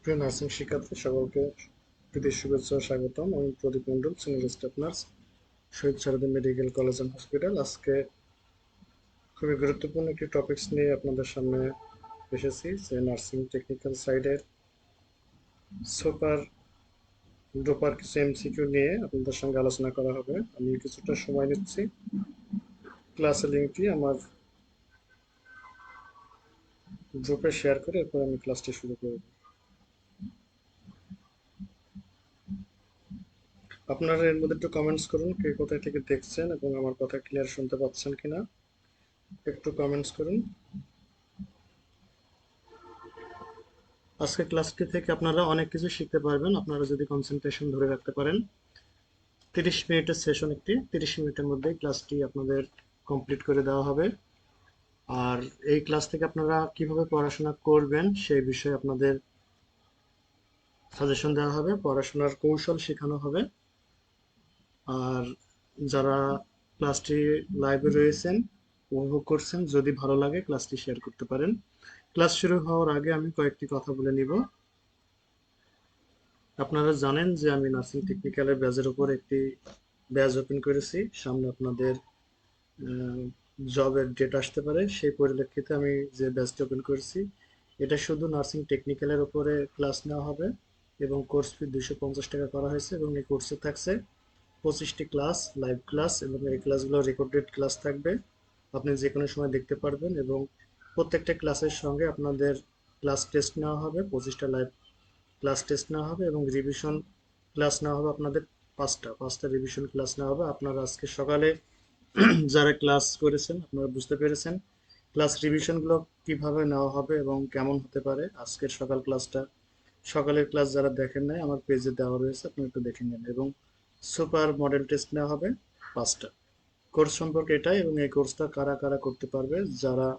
প্রিয় নার্সিং শিক্ষার্থী সকলকে প্রীতি শুভেচ্ছা ও স্বাগতম। আমি Pradip Mondal, senior staff nurse, Shahid Sarada medical college and hospital. আজকে খুবই গুরুত্বপূর্ণ একটি টপিকস নিয়ে আপনাদের সামনে এসেছি, যে নার্সিং টেকনিক্যাল সাইডের সুপার ডুপার কিছু এমসিকিউ নিয়ে আপনাদের সঙ্গে আলোচনা করা হবে। আমি কিছুটা সময় নিচ্ছি, ক্লাসের লিঙ্কটি আমার গ্রুপে শেয়ার করে এরপর আমি ক্লাসটি শুরু করব। আপনারা এর মধ্যে একটু কমেন্টস করুন, কে কোথায় থেকে দেখছেন এবং আমার কথা ক্লিয়ার শুনতে পাচ্ছেন কিনা, একটু কমেন্টস করুন। আজকে ক্লাসটি থেকে আপনারা অনেক কিছু শিখতে পারবেন, আপনারা যদি কনসেন্ট্রেশন ধরে রাখতে পারেন। 30 মিনিটের সেশন, একটি 30 মিনিটের মধ্যেই ক্লাসটি আপনাদের কমপ্লিট করে দেওয়া হবে। আর এই ক্লাস থেকে আপনারা কিভাবে পড়াশোনা করবেন সেই বিষয়ে আপনাদের সাজেশন দেওয়া হবে, পড়াশোনার কৌশল শেখানো হবে। আর যারা ক্লাসটি লাইভে রয়েছেন, উপভোগ করছেন, যদি ভালো লাগে ক্লাসটি শেয়ার করতে পারেন। ক্লাস শুরু হওয়ার আগে আমি কয়েকটি কথা বলে নিব। আপনারা জানেন যে আমি নার্সিং টেকনিক্যালের ব্যাচের উপর একটি ব্যাচ ওপেন করেছি। সামনে আপনাদের জবের ডেট আসতে পারে, সেই পরিপ্রেক্ষিতে আমি যে ব্যাচটি ওপেন করেছি, এটা শুধু নার্সিং টেকনিক্যালের উপরে ক্লাস নেওয়া হবে এবং কোর্স ফি 250 টাকা করা হয়েছে। এবং এই কোর্সে থাকছে 25টি ক্লাস, লাইভ ক্লাস, এবং এই ক্লাসগুলো রেকর্ডেড ক্লাস থাকবে, আপনি যে কোনো সময় দেখতে পারবেন। এবং প্রত্যেকটা ক্লাসের সঙ্গে আপনাদের ক্লাস টেস্ট নেওয়া হবে, 25টা লাইভ ক্লাস টেস্ট নেওয়া হবে এবং রিভিশন ক্লাস নেওয়া হবে আপনাদের। পাঁচটা রিভিশন ক্লাস নেওয়া হবে। আপনারা আজকে সকালে যারা ক্লাস করেছেন আপনারা বুঝতে পেরেছেন ক্লাস রিভিশনগুলো কিভাবে নেওয়া হবে এবং কেমন হতে পারে। আজকের সকালের ক্লাস যারা দেখেন নাই, আমার পেজে দেওয়া রয়েছে, আপনি একটু দেখে নেন। এবং সুপার মডেল টেস্ট নেওয়া হবে 5টা। কোর্স সম্পর্কে এটাই। এবং এই কোর্সটা কারা কারা করতে পারবে, যারা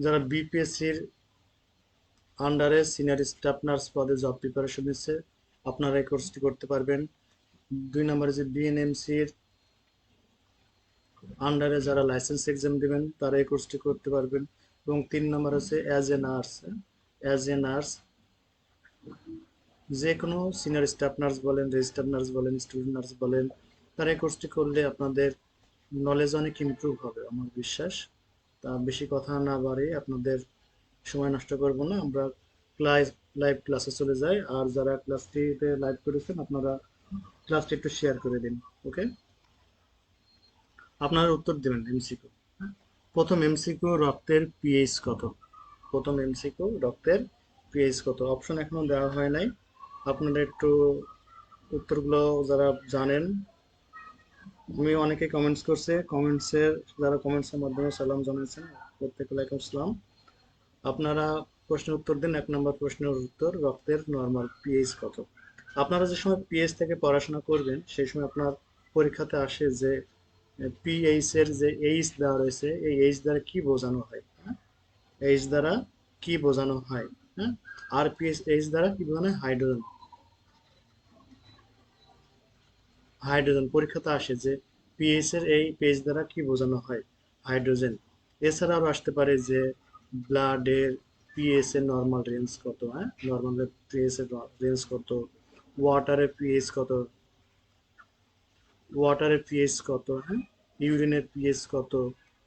যারা বিপিএসসির আন্ডারে সিনিয়র স্টাফ নার্স পদে জব প্রিপারেশন নিচ্ছে, আপনারা এই কোর্সটি করতে পারবেন। 2 নম্বরে যে বিএনএমসির আন্ডারে যারা লাইসেন্স এক্সাম দেবেন তারা এই কোর্সটি করতে পারবেন। এবং 3 নম্বর হচ্ছে অ্যাজ এ নার্স যে কোনো সিনিয়র স্টাফ নার্স বলেন, রেজিস্টার নার্স বলেন, স্টুডেন্ট নার্স বলেন, তারা এই কোর্সটি করলে আপনাদের নলেজ অনেক ইমপ্রুভ হবে আমার বিশ্বাস। তা বেশি কথা না বাড়িয়ে আপনাদের সময় নষ্ট করব না, আমরা ক্লাস লাইভ ক্লাসে চলে যাই। আর যারা ক্লাসটিতে লাইভ করেছেন আপনারা ক্লাসটি একটু শেয়ার করে দিন। ওকে, আপনারা উত্তর দেবেন এমসিকিউ। প্রথম এমসিকিউ, রক্তের পিএইচ কত? প্রথম এমসিকিউ, রক্তের পিএইচ কত? অপশন এখনো দেওয়া হয় নাই, আপনারা একটু উত্তরগুলো যারা জানেন। আমি অনেকে কমেন্টস করছে, যারা কমেন্টসের মাধ্যমে সালাম জানিয়েছেন প্রত্যেকে ওয়ালাইকুম আসসালাম। আপনারা প্রশ্নের উত্তর দিন। 1 নম্বর প্রশ্নের উত্তর, রক্তের নর্মাল পিএইচ কত? আপনারা যে সময় পিএইচ থেকে পড়াশোনা করবেন সেই সময় আপনার পরীক্ষাতে আসে যে পিএইচ এর যে এইচ দেওয়া রয়েছে, এই এইচ দ্বারা কি বোঝানো হয়? হ্যাঁ, এইচ দ্বারা কি বোঝানো হয়? হ্যাঁ, আর পিএইচ এইচ দ্বারা কি বোঝানো হয়? হাইড্রোজেন। পরীক্ষাতে আসে যে পিএইচ এর এই পেজ দ্বারা কি বোঝানো হয়? হাইড্রোজেন। এছাড়া আরো আসতে পারে যে ব্লাডের পিএইচ এর নর্মাল রেঞ্জ কত? হ্যাঁ, নর্মাল পিএইচ এর রেঞ্জ কত? ওয়াটারের পিএইচ কত? হ্যাঁ, ইউরিনের পিএইচ কত?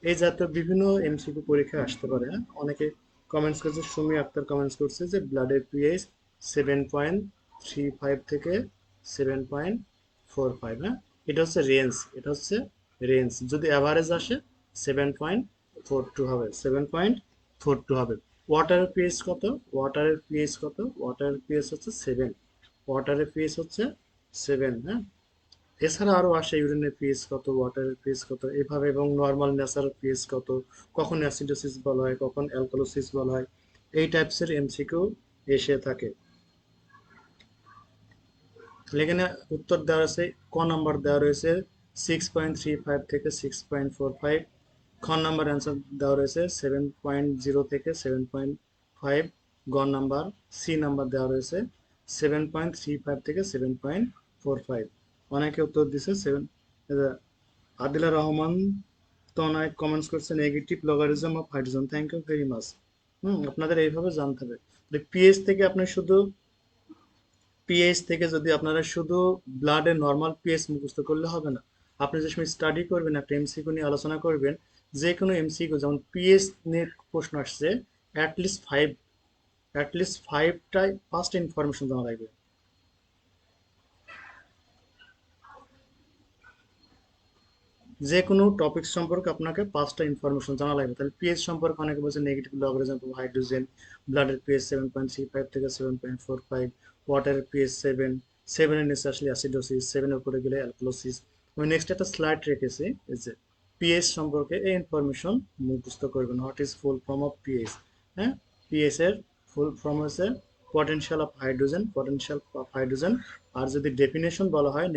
এই জাতীয় বিভিন্ন এমসিকিউ পরীক্ষায় আসতে পারে। হ্যাঁ, অনেকে কমেন্টস করছে, সুমি আক্তার কমেন্টস করছে যে ব্লাডের পিএইচ 7.35 থেকে 7.45। হ্যাঁ, এটা হচ্ছে রেঞ্জ। যদি অ্যাভারেজ আসে 7.42 হবে, 7.42 হবে। ওয়াটারের পিএইচ হচ্ছে 7। ওয়াটারের পিএইচ হচ্ছে 7। হ্যাঁ, এছাড়া আরো আসে ইউরিনের পিএইচ কত, ওয়াটারের পিএইচ কত, এভাবে। এবং নর্মাল ন্যাচারাল পিএইচ কত, কখন অ্যাসিডোসিস বলা হয়, কখন অ্যালকালোসিস বলা হয়, এই টাইপসের এমসিকিউ এসে থাকে। এখানে উত্তর দেওয়া আছে, ক নাম্বার দেওয়া রয়েছে 6.35 থেকে 6.45। খ নাম্বার অ্যান্সার দেওয়া রয়েছে 7.0 থেকে 7.5। গ নাম্বার, সি নাম্বার দেওয়া রয়েছে 7.35 থেকে 7.45। অনেকে উত্তর দিছে 7। আদিলা রহমান তনয় কমেন্টস করছে negative logarithm of hydrogen. Thank you very much. আপনাদের এইভাবে জানতে হবে। পিএইচ থেকে আপনি শুধু পিএইচ থেকে যদি আপনারা শুধু ব্লাডের নর্মাল পিএইচ মুখস্থ করলে হবে না। আপনি যে সময় স্টাডি করবেন, একটা এমসিকিউ নিয়ে আলোচনা করবেন, যে কোনো এমসিকিউ যেমন পিএইচ নিয়ে প্রশ্ন আসছে, অ্যাটলিস্ট ফাইভ অ্যাটলিস্ট পাঁচটা ইনফরমেশন জানা লাগবে। যে কোনো টপিক সম্পর্কে আপনাকে পাঁচটা ইনফরমেশন জানা লাগবে। তাহলে পিএইচ সম্পর্কে অনেকে বলছে নেগেটিভ লগারিদম অফ হাইড্রোজেন, ব্লাডের পিএইচ 7.35 থেকে 7.45, ওয়াটারের পিএইচ 7 এর নিচে আসলে অ্যাসিডোসিস, 7 এর উপরে গেলে অ্যালকালোসিস। আমি নেক্সট একটা স্লাইড রেখেছি, এই যে পিএইচ সম্পর্কে এই ইনফরমেশন মুখস্থ করবেন। What is full form of pH? হ্যাঁ, পিএইচ এর ফুল ফর্ম হচ্ছে পটেনশিয়াল অফ হাইড্রোজেন। আর যদি ডেফিনেশন বলা হয়,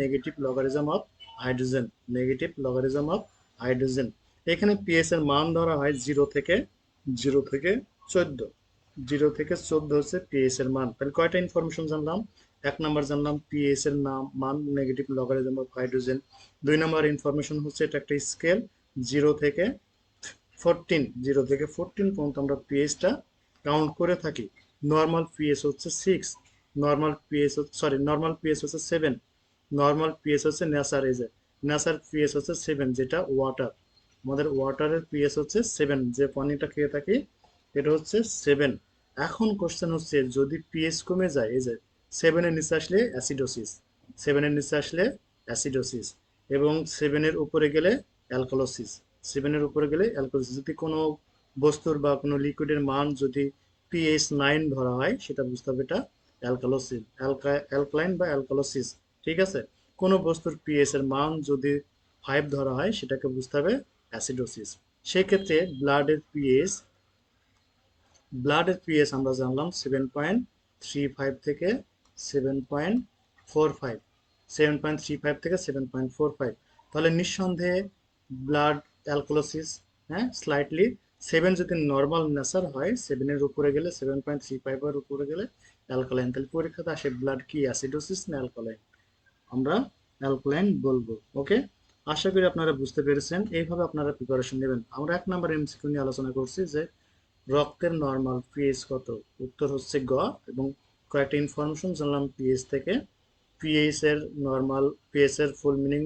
hydrogen negative logarithm of hydrogen. এখানে পিএস এর মান ধরা হয় জিরো থেকে 14। 0 থেকে 14 হচ্ছে পিএস এর মান। তাহলে কয়টা ইনফরমেশন জানলাম? এক নাম্বার জানলাম পিএস এর মান negative logarithm of hydrogen. 2 number information হচ্ছে এটা একটা স্কেল, 0 থেকে 14 পর্যন্ত আমরা পিএইচটা কাউন্ট করে থাকি। নর্মাল পিএইচ হচ্ছে 7। নর্মাল পিএইচ হচ্ছে নেচার, এই যে নেচার পিএইচ হচ্ছে 7, যেটা ওয়াটার। আমাদের ওয়াটারের পিএইচ হচ্ছে 7, যে পানিটা খেয়ে থাকি এটা হচ্ছে 7। এখন কোশ্চেন হচ্ছে যদি পিএইচ কমে যায়, এই যে 7 এর নিচে আসলে অ্যাসিডোসিস এবং 7 এর উপরে গেলে অ্যালকালোসিস। যদি কোনো বস্তুর বা কোনো লিকুইডের মান যদি পিএইচ 9 ধরা হয়, সেটা বুঝতে হবে এটা অ্যালকালোসিস, অ্যালকালাইন বা অ্যালকালোসিস। ঠিক আছে। কোনো বস্তুর পিএইচ এর মান যদি 5 ধরা হয়, সেটাকে বুঝতে হবে অ্যাসিডোসিস। সেক্ষেত্রে ব্লাডের পিএইচ আমরা জানলাম 7.35 থেকে 7.45। 7.35 থেকে 7.45। তাহলে নিঃসন্দেহে ব্লাড অ্যালকোলোসিস, হ্যাঁ, স্লাইটলি। 7 যদি নর্মাল নেচার হয়, 7 এর উপরে গেলে 7.35 এর উপরে গেলে অ্যালকালাইন। তাহলে পরীক্ষাতে আসে ব্লাড কি অ্যাসিডোসিস না অ্যালকালাইন? আমরা অ্যালকালাইন বলবো। ওকে, আশা করি আপনারা বুঝতে পেরেছেন। এইভাবে আপনারা প্রিপারেশন নেবেন। আমরা 1 নাম্বার এমসিকিউ নিয়ে আলোচনা করছি যে রক্তের নর্মাল পিএইচ কত? উত্তর হচ্ছে গ। এবং কয়েকটা ইনফরমেশন জানলাম পিএইচ থেকে। পিএইচ এর ফুল মিনিং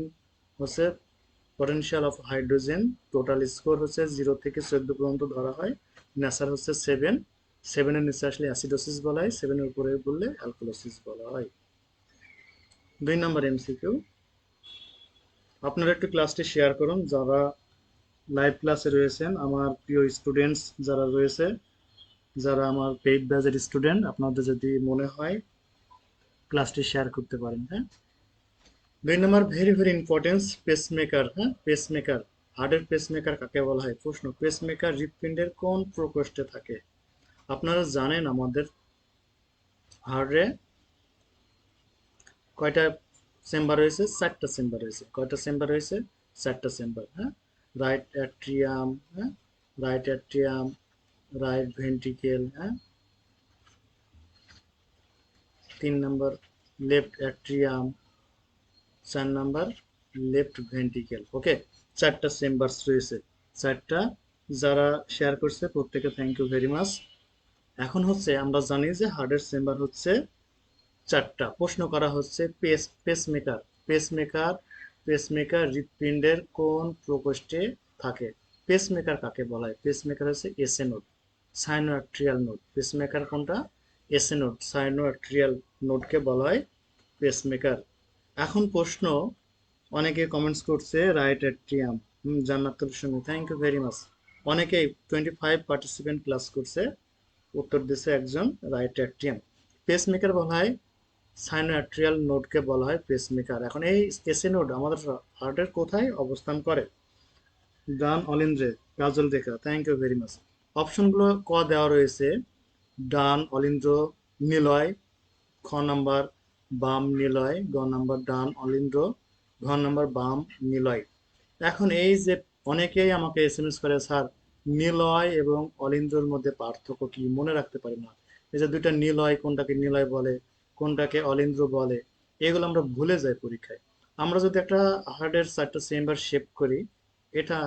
হচ্ছে potential of hydrogen. Total score হচ্ছে 0 থেকে 14 পর্যন্ত ধরা হয়। নেচার হচ্ছে 7। 7 এর নিচে আসলে অ্যাসিডোসিস বলা হয়, 7 এর উপরে বললে অ্যালকোলোসিস বলা হয়। 2 নাম্বার এমসিকিউ, আপনারা একটু ক্লাসটি শেয়ার করুন যারা লাইভ ক্লাসে রয়েছেন। আমার প্রিয় স্টুডেন্টস যারা রয়েছে, যারা আমার পেইড ব্যাচের স্টুডেন্ট, আপনাদের যদি মনে হয় ক্লাসটি শেয়ার করতে পারেন। হ্যাঁ, 2 নম্বর, ভেরি ভেরি ইম্পর্টেন্স, পেসমেকার। হ্যাঁ, পেসমেকার, হার্টের পেসমেকার কাকে বলা হয়? প্রশ্ন, পেসমেকার হৃৎপিণ্ডের কোন প্রকোষ্ঠে থাকে? আপনারা জানেন আমাদের হার্টে কয়টা চেম্বার রয়েছে? 4টা চেম্বার রয়েছে। কয়টা চেম্বার রয়েছে? 4টা চেম্বার। হ্যাঁ, রাইট অ্যাট্রিয়াম, হ্যাঁ, রাইট অ্যাট্রিয়াম, রাইট ভেন্ট্রিকেল, হ্যাঁ, 3 নম্বর লেফট অ্যাট্রিয়াম, 4 নম্বর লেফট ভেন্ট্রিকেল। ওকে, 4টা চেম্বারস রয়েছে। 4টা। যারা শেয়ার করছে প্রত্যেকে থ্যাংক ইউ ভেরি মাচ। এখন হচ্ছে আমরা জানি যে হার্টের চেম্বার হচ্ছে 4টা। প্রশ্ন করা হচ্ছে পেসমেকার পেসমেকার পেসমেকার হৃৎপিণ্ডের কোন প্রকোষ্ঠে থাকে? পেসমেকার কাকে বলা হয়? পেসমেকার হচ্ছে SA node, sinoatrial node. Pacemaker কোনটা? এসএ নোড, সাইনোআর্ট্রিয়াল নোডকে বলা হয় পেসমেকার। এখন প্রশ্ন, অনেকে কমেন্টস করছে right atrium. Jannatul Sumi, thank you very much. অনেকেই 25 পার্টিসিপেন্ট ক্লাস করছে, উত্তর দিচ্ছে একজন রাইট অ্যাট্রিয়াম। পেসমেকার বলা হয় সাইনোআর্ট্রিয়াল নোডকে বলা হয় পেসমেকার। এখন এই এসএ নোড আমাদের হার্টের কোথায় অবস্থান করে? ডান অলিন্দ্রে, কাজল রেখা, থ্যাংক ইউ ভেরি মাচ। অপশনগুলো ক দেওয়া রয়েছে, ডান অলিন্দ্র নিলয়, খ নাম্বার বাম নিলয়, গ নাম্বার ডান অলিন্দ্র, ঘ নাম্বার বাম নিলয়। এখন এই যে অনেকেই আমাকে এসএমএস করে, স্যার নিলয় এবং অলিন্দ্রর মধ্যে পার্থক্য কি মনে রাখতে পারি না। এই যে দুইটা নিলয়, কোনটাকে নিলয় বলে, কোনটাকে অলিন্দ্র বলে, এগুলো আমরা ভুলে যাই পরীক্ষায়। আমরা যদি একটা হার্টের 4টা চেম্বার শেপ করি, এটা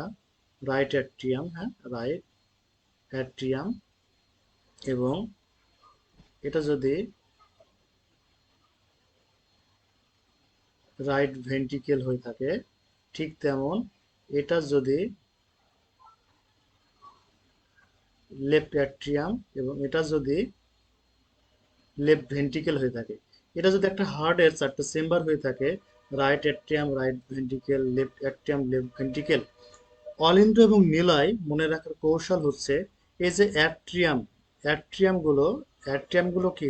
রাইট অ্যাট্রিয়াম, হ্যাঁ, রাইট অ্যাট্রিয়াম, এবং এটা যদি রাইট ভেন্ট্রিকেল হয়ে থাকে, ঠিক তেমন এটা যদি লেফট অ্যাট্রিয়াম এবং এটা যদি লেফট ভেন্ট্রিকেল হয়ে থাকে, এটা যদি একটা হার্টের চারটা চেম্বার হয়ে থাকে, right atrium, right ventricle, left atrium, left ventricle, অলিন্দ্র এবং নিলয় মনে রাখার কৌশল হচ্ছে এই যে অ্যাট্রিয়ামগুলো কি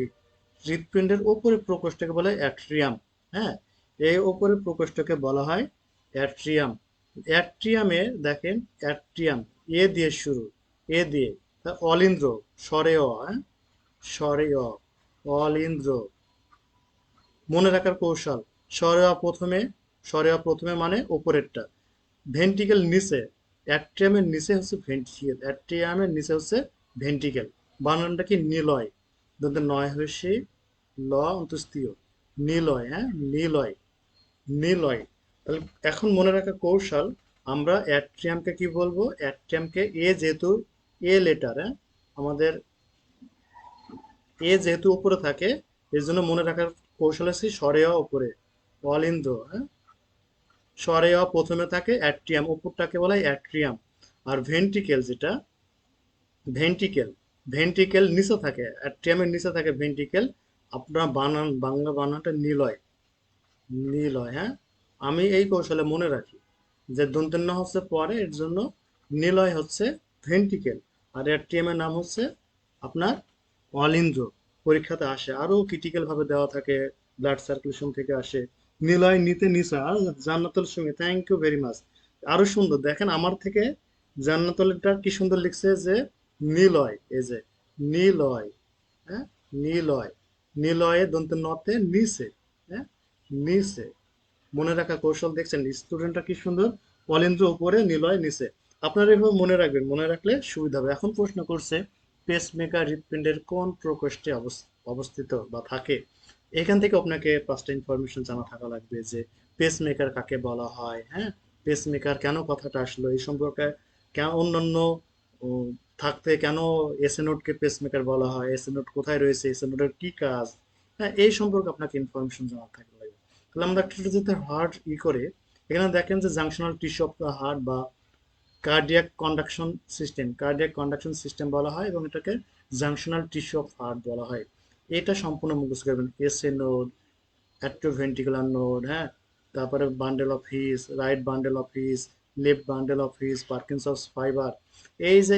হৃৎপিণ্ডের ওপরে প্রকোষ্ঠকে বলে অ্যাট্রিয়াম। হ্যাঁ, এই ওপরে প্রকোষ্ঠকে বলা হয় অ্যাট্রিয়াম। অ্যাট্রিয়ামে দেখেন, অ্যাট্রিয়াম এ দিয়ে শুরু, এ দিয়ে অলিন্দ্র, স্বরে অ, হ্যাঁ, স্বরে অ, অলিন্দ্র মনে রাখার কৌশল, স্বরে অ প্রথমে মানে ওপরেরটা, ভেন্ট্রিকেল নিচে, অ্যাট্রিয়ামের নিচে হচ্ছে ভেন্ট্রিকেল, অ্যাট্রিয়ামের নিচে হচ্ছে ভেন্ট্রিকেল। বানানটা কি নিলয়, দন্তে নয় হচ্ছে ল অন্তস্তীয়, নিলয়, হ্যাঁ, নিলয়, নিলয়। তাহলে এখন মনে রাখার কৌশল, আমরা অ্যাট্রিয়ামকে কি বলবো, অ্যাট্রিয়ামকে এ যেহেতু এ লেটার, হ্যাঁ, আমাদের এ যেহেতু উপরে থাকে, এর জন্য মনে রাখার কৌশল আছে স্বরে অ উপরে, অলিন্দ্র, হ্যাঁ, স্বরে অ প্রথমে থাকে, অ্যাট্রিয়াম উপরটাকে বলা হয় অ্যাট্রিয়াম। আর ভেন্ট্রিকেল যেটা, ভেন্ট্রিকেল, ভেন্ট্রিকেল নিচে থাকে, অ্যাট্রিয়ামের নিচে থাকে ভেন্ট্রিকেল। আপনার বানান, বাংলা বানানটা নিলয়, নিলয়, হ্যাঁ। আমি এই কৌশলে মনে রাখি যে দন্তের ন হচ্ছে পরে, এর জন্য নিলয় হচ্ছে ভেন্ট্রিকেল, আর অ্যাট্রিয়াম এর নাম হচ্ছে আপনার অলিন্দ্র। পরীক্ষাতে আসে, আরো ক্রিটিক্যাল ভাবে দেওয়া থাকে, ব্লাড সার্কুলেশন থেকে আসে। নিলয় নিতে নিসা, আর জান্নাতুল সঙ্গে, থ্যাংক ইউ ভেরি মাচ। আরো সুন্দর দেখেন আমার থেকে, জান্নাতুলটা কি সুন্দর লিখছে যে নিলয়, এই যে নিলয়, হ্যাঁ, নিলয়, নিলয়ে দন্তের নতে নিচে, হ্যাঁ, নিচে। মনে রাখা কৌশল দেখছেন, স্টুডেন্টটা কি সুন্দর, অলিন্দ্র উপরে, নিলয় নিচে। আপনারা এভাবে মনে রাখবেন, মনে রাখলে সুবিধা হবে। এখন প্রশ্ন করছে পেসমেকার হৃৎপিণ্ডের কোন প্রকোষ্ঠে অবস্থিত বা থাকে। এখান থেকে আপনাকে পাঁচটা ইনফরমেশন জানা থাকা লাগবে যে পেসমেকার কাকে বলা হয়, হ্যাঁ, পেসমেকার কেন কথাটা আসলো এই সম্পর্কে, কেন অন্যান্য থাকতে কেন এসএ নোটকে পেসমেকার বলা হয়, এসএ নোট কোথায় রয়েছে, এসএ নোটের কি কাজ, হ্যাঁ, এই সম্পর্কে আপনাকে ইনফরমেশন জানা থাকবে লাগবে। তাহলে আমরা একটু যদি হার্ট করে, এখানে দেখেন যে junctional tissue of the heart বা কার্ডিয়াক কন্ডাকশন সিস্টেম বলা হয়, এবং এটাকে জাংশনাল টিস্যু অফ হার্ট বলা হয়। এটা সম্পূর্ণ মুখস্থ করবেন, এসএ নোড, অ্যাট্রোভেন্ট্রিকুলার নোড, হ্যাঁ, তারপরে bundle of his, right bundle of his, left bundle of his, Parkinson's fibre. এই যে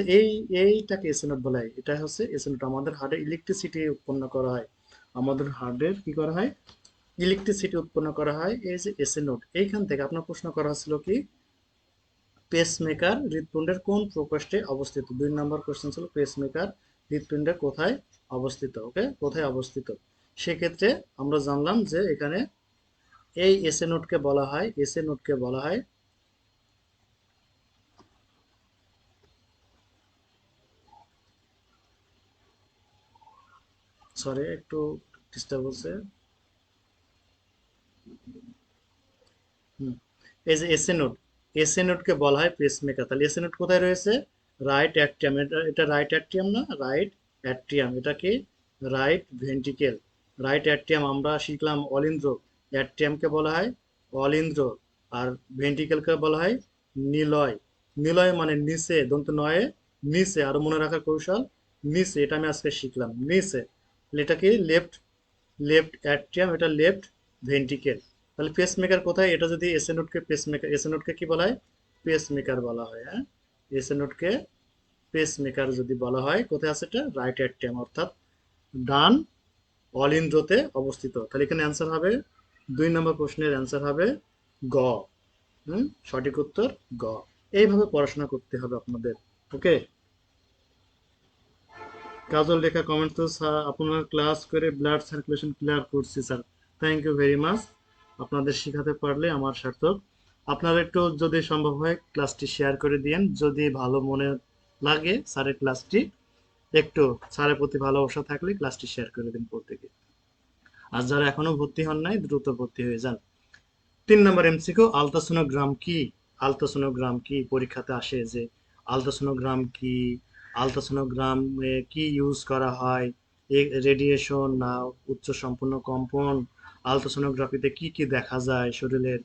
এইটাকে এসএ নোড বলা হয়, এটা হচ্ছে এসএ নোড। আমাদের হার্টে ইলেকট্রিসিটি উৎপন্ন করা হয়, আমাদের হার্টের কি করা হয়, ইলেকট্রিসিটি উৎপন্ন করা হয় এই যে এসএ নোড। এইখান থেকে আপনার প্রশ্ন করা হচ্ছিল কি, পেসমেকার হৃৎপিণ্ডের কোন প্রকোষ্ঠে অবস্থিত। 2 নম্বর কোশ্চেন ছিল পেসমেকার হৃৎপিণ্ডের কোথায় অবস্থিত, ওকে, কোথায় অবস্থিত। সেক্ষেত্রে আমরা জানলাম যে এখানে এই এসএ নোডকে বলা হয়, এসএ নোডকে বলা হয়, সরি একটু ডিস্টার্ব হচ্ছে, হুম, এই যে এসএ নোড, এসএ নোডকে বলা হয় পেসমেকার। তাহলে এসএ নোড কোথায় রয়েছে, রাইট অ্যাট্রিয়াম, এটা রাইট অ্যাট্রিয়াম না, রাইট অ্যাট্রিয়াম, এটা কি রাইট ভেন্ট্রিকেল, রাইট অ্যাট্রিয়াম আমরা শিখলাম অলিন্দ্র, অ্যাট্রিয়ামকে বলা হয় অলিন্দ্র, আর ভেন্ট্রিকেলকে বলা হয় নিলয়। নিলয় মানে নিচে, দন্ত নয়ে নিচে, আর মনে রাখার কৌশল নিচে, এটা আমি আজকে শিখলাম নিচে। তাহলে এটা কি লেফট, লেফট অ্যাট্রিয়াম, এটা লেফট ভেন্ট্রিকেল। তাহলে পেসমেকার কোথায়, এটা যদি এসএ নোডকে পেসমেকার, এসএ নোডকে কি বলা হয়, পেসমেকার বলা হয়, হ্যাঁ, এসএ নোডকে পেসমেকার যদি বলা হয়, কোথায় আছে এটা, রাইট অ্যাট্রিয়াম, অর্থাৎ ডান অলিন্দ্রতে অবস্থিত। তাহলে এখানে অ্যান্সার হবে, 2 নম্বর প্রশ্নের অ্যান্সার হবে গ। সঠিক উত্তর গ। এইভাবে পড়াশোনা করতে হবে আপনাদের, ওকে। কাজল লেখা কমেন্ট তো, স্যার আপনার ক্লাস করে ব্লাড সার্কুলেশন ক্লিয়ার করছি sir, thank you very much. আপনাদের শেখাতে পারলে আমার সার্থক। আপনারা একটু যদি সম্ভব হয় ক্লাসটি শেয়ার করে দিয়েন, যদি ভালো মনে লাগে স্যারের ক্লাসটি, একটু স্যারের প্রতি ভালোবাসা থাকলে ক্লাসটি শেয়ার করে দিন প্রত্যেকে। আর যারা এখনো ভর্তি হন নাই দ্রুত ভর্তি হয়ে যান। 3 নম্বর এমসিকিউ, আলট্রাসোনোগ্রাম কি, আলট্রাসোনোগ্রাম কি পরীক্ষাতে আসে যে আলট্রাসোনোগ্রাম কি, আলট্রাসোনোগ্রাম কি ইউজ করা হয়, রেডিয়েশন না উচ্চ সম্পূর্ণ কম্পন, আলট্রাসোনোগ্রাফিতে কি কি দেখা যায় শরীরের,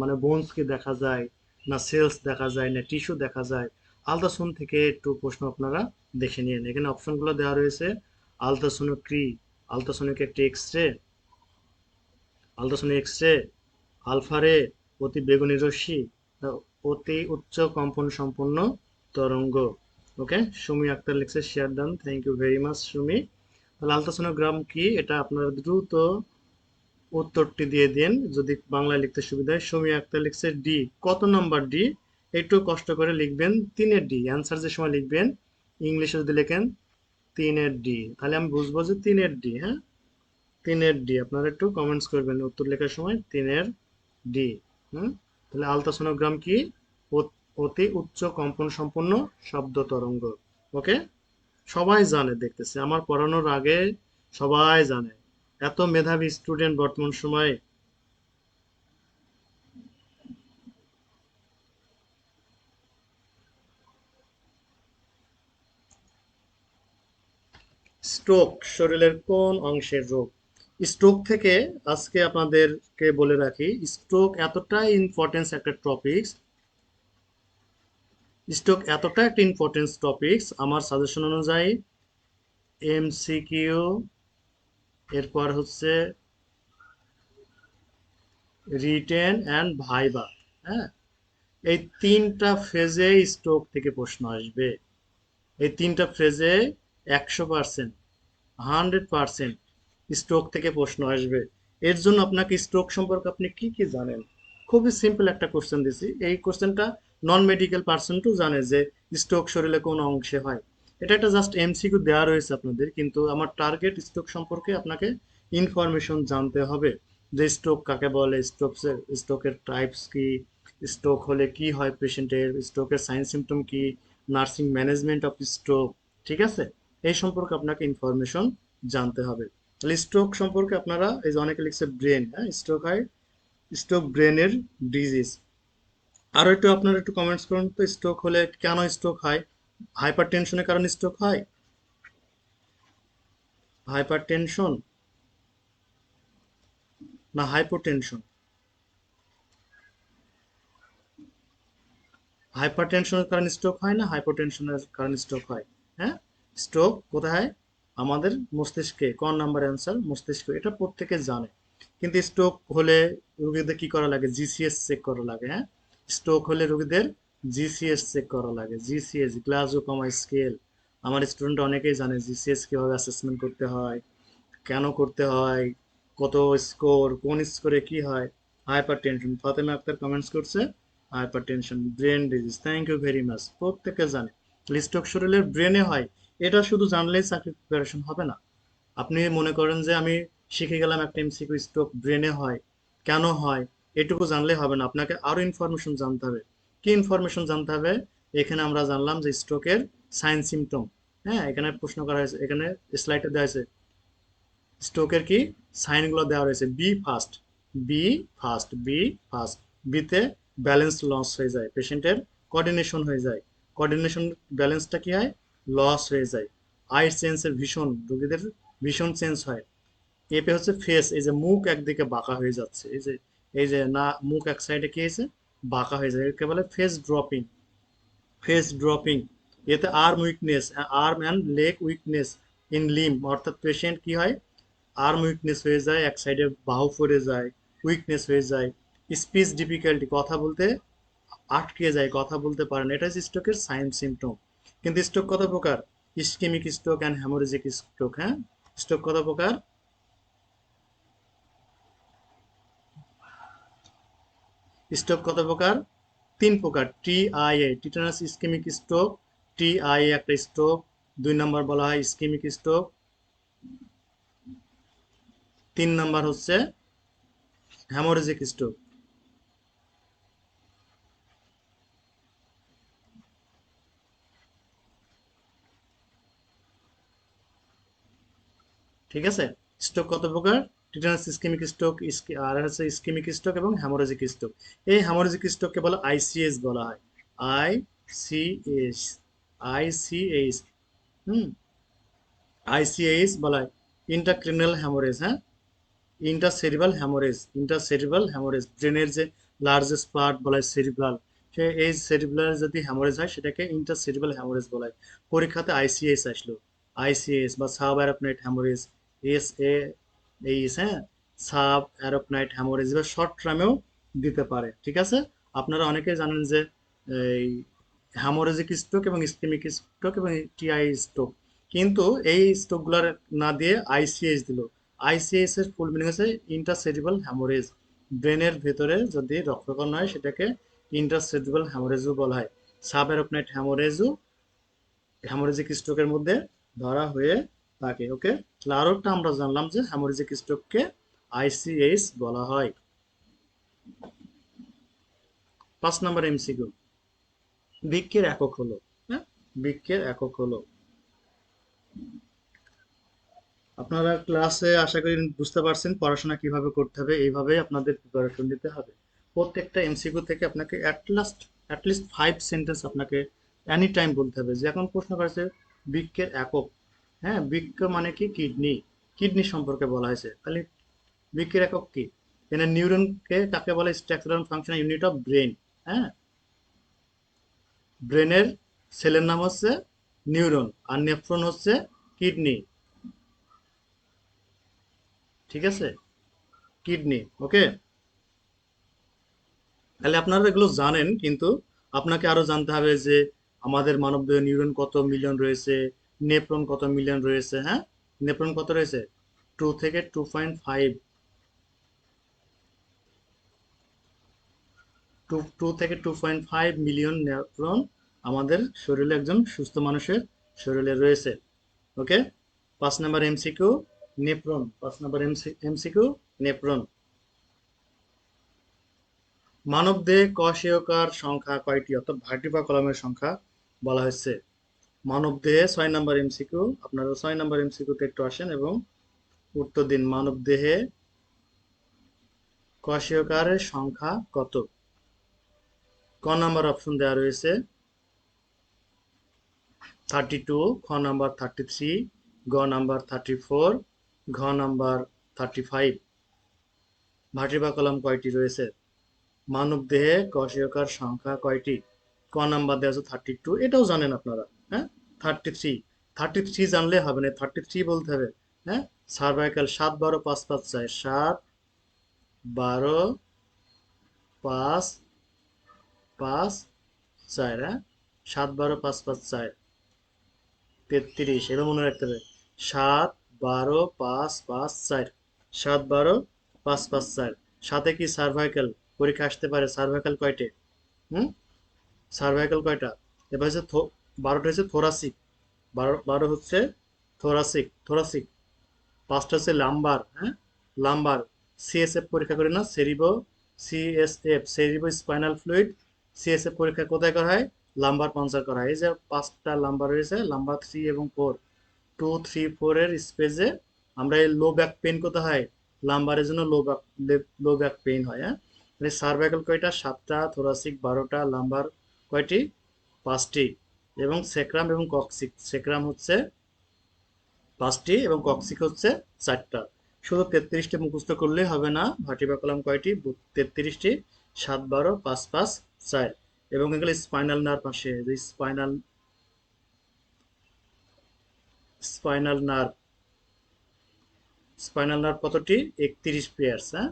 মানে বোনস কি দেখা যায়, না সেলস দেখা যায়, না টিস্যু দেখা যায়। আলট্রাসাউন্ড থেকে একটু প্রশ্ন আপনারা দেখে নিন, এখানে অপশনগুলো দেওয়া রয়েছে। আলট্রাসোনোগ্রাফি, আলট্রাসোনিক একটি X ray, ultrasonic X ray, alpha ray, অতি বেগুনি রশ্মি, অতি উচ্চ কম্পন সম্পন্ন তরঙ্গ। ওকে, সুমি আক্তার লিখছে share done, thank you very much Sumi. তাহলে আলট্রাসোনোগ্রাম কি, এটা আপনারা দ্রুত উত্তরটি দিয়ে দিন যদি বাংলায় লিখতে সুবিধা হয়। সুমি আক্তার লিখছে ডি। কত নম্বর ডি? একটু কষ্ট করে লিখবেন, তিনের ডি। অ্যান্সার যে সময় লিখবেন ইংলিশে যদি লেখেন তিনের ডি, তাহলে আমি বুঝবো যে তিনের ডি। হ্যাঁ, তিনের ডি। আপনারা একটু কমেন্টস করবেন উত্তর লেখার সময় তিনের ডি। হুম, তাহলে আলট্রাসোনোগ্রাম কি? অতি উচ্চ কম্পন সম্পন্ন শব্দ তরঙ্গ। ওকে, সবাই জানে, দেখতেছে আমার পড়ানোর আগে সবাই জানে, এত মেধাবী স্টুডেন্ট বর্তমান সময়ে। স্ট্রোক শরীরের কোন অংশের রোগ? স্ট্রোক থেকে আজকে আপনাদেরকে বলে রাখি, স্ট্রোক এতটাই ইম্পর্টেন্স একটা টপিকস, স্ট্রোক এতটা একটা ইম্পর্টেন্স টপিকস, আমার সাজেশন অনুযায়ী এমসিকিউ, এরপর হচ্ছে রিটেন অ্যান্ড ভাইবা। হ্যাঁ, এই তিনটা ফেজে স্ট্রোক থেকে প্রশ্ন আসবে। এই তিনটা ফ্রেজে 100%, 100% স্ট্রোক থেকে প্রশ্ন আসবে। এর জন্য আপনাকে স্ট্রোক সম্পর্কে আপনি কি কি জানেন? খুবই সিম্পল একটা কোশ্চেন দিছি, এই কোশ্চেনটা নন মেডিকেল পার্সনও জানে যে স্ট্রোক শরীরে কোন অংশে হয়। এটা একটা জাস্ট এমসিকিউ দেওয়া রয়েছে আপনাদের, কিন্তু আমার টার্গেট স্ট্রোক সম্পর্কে আপনাকে ইনফরমেশন জানতে হবে, যে স্ট্রোক কাকে বলে, স্ট্রোকের টাইপস কি, স্ট্রোক হলে কি হয় পেশেন্টের, স্ট্রোকের সাইন সিমটম কি, নার্সিং ম্যানেজমেন্ট অফ স্ট্রোক। ঠিক আছে, এই সম্পর্কে আপনাকে ইনফরমেশন জানতে হবে। তাহলে স্ট্রোক সম্পর্কে আপনারা, এই যে অনেকে লিখছে ব্রেন, হ্যাঁ স্ট্রোক হয়, স্ট্রোক ব্রেনের ডিজিজ। আরো একটু আপনারা একটু কমেন্টস করুন তো, স্ট্রোক হলে কেন স্ট্রোক হয়? হাইপার টেনশনের কারণে স্ট্রোক হয়? হাইপার টেনশন না হাইপোটেনশন? হাইপার টেনশনের কারণে স্ট্রোক হয় না হাইপোটেনশনের কারণে স্ট্রোক হয়? হ্যাঁ, স্ট্রোক কোথায় হয়? আমাদের মস্তিষ্কে। কোন নাম্বার অ্যান্সার? মস্তিষ্ক, এটা প্রত্যেকে জানে। কিন্তু স্ট্রোক হলে রোগীদের কি করা লাগে? জিসিএস চেক করা লাগে। হ্যাঁ, স্ট্রোক হলে রোগীদের জিসিএস চেক করা লাগে। জিসিএস, গ্লাসগো কমা স্কেল। আমার স্টুডেন্ট অনেকেই জানে জিসিএস কিভাবে অ্যাসেসমেন্ট করতে হয়, কেন করতে হয়, কত স্কোর, কোন স্কোরে কি হয়। Hypertension, Fatema Akter comments করছে hypertension brain disease, thank you very much. প্রত্যেকে জানে স্ট্রোক শরীরের ব্রেনে হয়, এটা শুধু জানলেই চাকরি প্রিপারেশন হবে না। আপনি মনে করেন যে আমি শিখে গেলাম একটা এমসিকিউ, স্ট্রোক ব্রেনে হয়, কেন হয়, এটুকু জানলে হবে না, আপনাকে আরো ইনফরমেশন জানতে হবে। কি ইনফরমেশন জানতে হবে? এখানে আমরা জানলাম যে স্ট্রোকের সাইন সিমটম। হ্যাঁ, এখানে প্রশ্ন করা হয়েছে, এখানে স্লাইডে দেওয়া হয়েছে স্ট্রোকের কি সাইনগুলো দেওয়া রয়েছে। Be fast, be fast, be fast. বিতে ব্যালেন্স লস হয়ে যায়, পেশেন্টের কোঅর্ডিনেশন হয়ে যায়, কোঅর্ডিনেশন ব্যালেন্সটা কি হয়? লস হয়ে যায়। আই সেন্সের ভীষণ, রোগীদের ভীষণ চেঞ্জ হয়। এপে হচ্ছে ফেস, এই যে মুখ একদিকে বাঁকা হয়ে যাচ্ছে, এই যে, এই যে না মুখ এক সাইডে কি হয়েছে? বাঁকা হয়ে যায়, একে বলে ফেস ড্রপিং। Face dropping. এতে arm weakness, arm and leg weakness in limb, অর্থাৎ পেশেন্ট কি হয়? আর্ম উইকনেস হয়ে যায়, এক সাইডে বাহু পড়ে যায়, উইকনেস হয়ে যায়। স্পিচ ডিফিকাল্টি, কথা বলতে আটকে যায়, কথা বলতে পারে না, এটা হচ্ছে স্ট্রোকের সাইন সিমটম। কিন্তু স্ট্রোক কত প্রকার? Ischemic stroke and haemorrhagic stroke. হ্যাঁ, স্ট্রোক কত প্রকার? স্ট্রোক কত প্রকার? তিন প্রকার। TIA, tetanus ischemic stroke, TIA একটা স্ট্রোক। দুই নাম্বার বলা হয় ইসকেমিক স্ট্রোক, তিন নাম্বার হচ্ছে হ্যামোরেজিক স্ট্রোক। ঠিক আছে, স্ট্রোক কত প্রকার? টিটানাস ইসকেমিক স্ট্রোক, আর হচ্ছে ইসকেমিক স্ট্রোক এবং হ্যামোরেজিক স্ট্রোক। এই হ্যামোরেজিক স্ট্রোককে বলে আইসিএস বলা হয়, আইসিএস। আইসিএইচ। হুম, আইসিএইচ বলা হয় ইন্টারক্রিনাল হ্যামোরেজ। হ্যাঁ, ইন্টারসেরিব্রাল হ্যামোরেজ, ব্রেনের যে লার্জেস্ট পার্ট বলা হয় সেরিব্রাল, সে এই সেরিব্রাল যদি হ্যামোরেজ হয় সেটাকে ইন্টারসেরিব্রাল হ্যামোরেজ বলা হয়। পরীক্ষাতে আইসিএস আসলো, আইসিএস বা subarachnoid haemorrhage, S A H, হ্যাঁ, সাব অ্যারাপনাইট হ্যামোরেজ বা শর্ট টার্মেও দিতে পারে। ঠিক আছে, আপনারা অনেকেই জানেন যে এই হ্যামোরেজিক স্ট্রোক এবং ইসকেমিক স্ট্রোক এবং টিআই স্ট্রোক, কিন্তু এই স্ট্রোকগুলোর না দিয়ে আইসিএইচ দিল। আইসিএস এর ফুল মিনিং হচ্ছে ইন্টারসেরিব্রাল হ্যামোরেজ। ব্রেনের ভেতরে যদি রক্তকণ হয় সেটাকে ইন্টারসেরিব্রাল হ্যামোরেজও বলা হয়। সাবঅ্যারাপনাইট হ্যামোরেজও হ্যামোরেজিক স্ট্রোকের মধ্যে ধরা হয়ে থাকে। ওকে, তাহলে আরো একটা আমরা জানলাম যে হ্যামোরেজিক স্ট্রোককে আইসিএইচ বলা হয়। 5 নম্বর এমসিকিউ, বৃক্কের একক হলো। হ্যাঁ, বৃক্কের একক হলো। আপনারা ক্লাসে আশা করি বুঝতে পারছেন পড়াশোনা কিভাবে করতে হবে, এইভাবেই আপনাদের প্রিপারেশন নিতে হবে। প্রত্যেকটা এমসিকিউ থেকে আপনাকে অ্যাটলিস্ট 5 সেন্টেন্স আপনাকে এনি টাইম বলতে হবে। যে এখন প্রশ্ন করেছে বৃক্কের একক, হ্যাঁ, বৃক্ক মানে কি? কিডনি, কিডনি সম্পর্কে বলা হয়েছে, তাহলে বৃক্কের একক কি? এখানে নিউরনকে কাকে বলে? Structural functional unit of brain. হ্যাঁ, ব্রেনের সেলের নাম হচ্ছে নিউরন, আর নেফ্রন হচ্ছে কিডনি। ঠিক আছে, কিডনি। ওকে, তাহলে আপনারা এগুলো জানেন, কিন্তু আপনাকে আরো জানতে হবে যে আমাদের মানবদেহে নিউরন কত মিলিয়ন রয়েছে, নেফ্রন কত মিলিয়ন রয়েছে। হ্যাঁ, নেফ্রন কত রয়েছে? 2 থেকে 2.5, 2 থেকে 2.5 মিলিয়ন নেফ্রন আমাদের শরীরে, একজন সুস্থ মানুষের শরীরে রয়েছে। ওকে, 5 নম্বর এমসিকিউ, নেফ্রন। 5 নম্বর এমসিকিউ, নেফ্রন। মানবদেহে কশেয়কার সংখ্যা কয়টি? অর্থাৎ ভার্টিব্রা কলামের সংখ্যা বলা হয়েছে। মানবদেহে 6 নম্বর এমসিকিউ, আপনারা 6 নম্বর এমসিকিউতে একটু আসেন এবং উত্তর দিন। মানবদেহে কশেয়কারের সংখ্যা কত? ক নাম্বার অপশন দেওয়া রয়েছে 32, খ নাম্বার 33, গ নাম্বার 34, ঘ নাম্বার 35। ভার্টিব্রা কলাম কয়টি রয়েছে? মানবদেহে কশেয়কার সংখ্যা কয়টি? ক নাম্বার দেওয়া আছে 32, এটাও জানেন আপনারা। হ্যাঁ, 33, 33 জানলে হবে না, 33 বলতে হবে। হ্যাঁ, সার্ভাইকাল 7 12 5 5 4, 7 12 5 5 4। হ্যাঁ, 7 12 5 5 4, 33, এবার মনে রাখতে হবে 7 12 5 5 4, 7 12 5 5 4। সাথে কি সার্ভাইকাল? পরীক্ষা আসতে পারে সার্ভাইকাল কয়টে? হুম, সার্ভাইকাল কয়টা? এবার হচ্ছে 12টা হচ্ছে থোরাসিক, 12 হচ্ছে থোরাসিক। 5টা হচ্ছে লাম্বার। হ্যাঁ, লাম্বার। সিএসএফ পরীক্ষা করে না, সেরিবো স্পাইনাল ফ্লুইড। সিএসএফ পরীক্ষা কোথায় করা হয়? লাম্বার পাঞ্চার করা হয়। এই যে 5টা লাম্বার রয়েছে, লাম্বার 3 এবং 4, 2 3 4 এর স্পেসে আমরা এই লো ব্যাক পেইন কোথায় হয়? লাম্বারের জন্য লো ব্যাক পেইন হয়। হ্যাঁ, মানে সার্ভাইকাল কয়টা? 7টা, থোরাসিক 12টা, লাম্বার কয়টি? 5টি, এবং সেক্রাম এবং কক্সিক। সেক্রাম হচ্ছে 5টি এবং কক্সিক হচ্ছে 4টা। শুধু 33টি মুখস্থ করলেই হবে না। ভার্টিব্রা কলাম কয়টি? 33টি। 7 12 5 5 4, এবং এগুলো স্পাইনাল নার্ভ আসে, যে স্পাইনাল নার্ভ। স্পাইনাল নার্ভ কতটি? 31 পেয়ার্স। হ্যাঁ,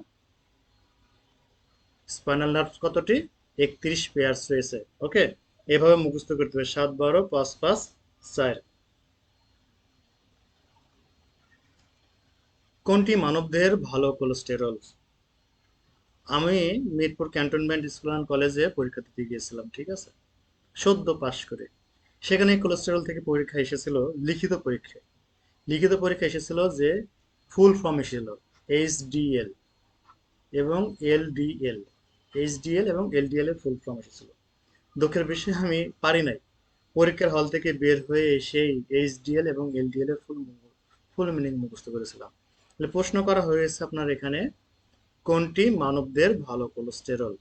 স্পাইনাল নার্ভ কতটি? 31 পেয়ার্স রয়েছে। ওকে, এভাবে মুখস্থ করতে হবে 7 12 5 5 4। কোনটি মানবদেহের ভালো কোলেস্টেরল? আমি মিরপুর ক্যান্টনমেন্ট স্কুল অ্যান্ড কলেজে পরীক্ষা দিতে গিয়েছিলাম। ঠিক আছে, সদ্য পাশ করে। সেখানে কোলেস্টেরল থেকে পরীক্ষা এসেছিল, লিখিত পরীক্ষা। লিখিত পরীক্ষা এসেছিল যে ফুল ফর্ম এসেছিল এইচডিএল এবং এলডিএল। এইচডিএল এবং এলডিএল এর ফুল ফর্ম এসেছিল। দুঃখের বিষয়ে আমি পারি নাই। পরীক্ষার হল থেকে বের হয়ে এসেই এইচডিএল এবং এলডিএল এর ফুল মিনিং মুখস্থ করেছিলাম। তাহলে প্রশ্ন করা হয়েছে আপনার এখানে, কোনটি মানবদের ভালো কোলেস্টেরল?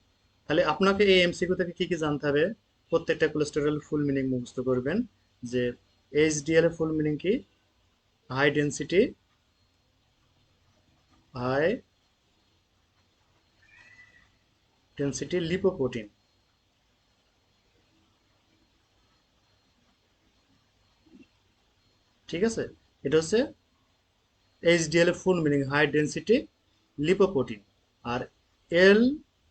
তাহলে আপনাকে এই এমসিকিউ থেকে কি কি জানতে হবে? প্রত্যেকটা কোলেস্টেরল ফুল মিনিং মুখস্থ করবেন যে এইচডিএল এর ফুল মিনিং কি? High density high density lipoprotein. ঠিক আছে, এটা হচ্ছে এইচডিএল এর full meaning high density lipoprotein. আর এল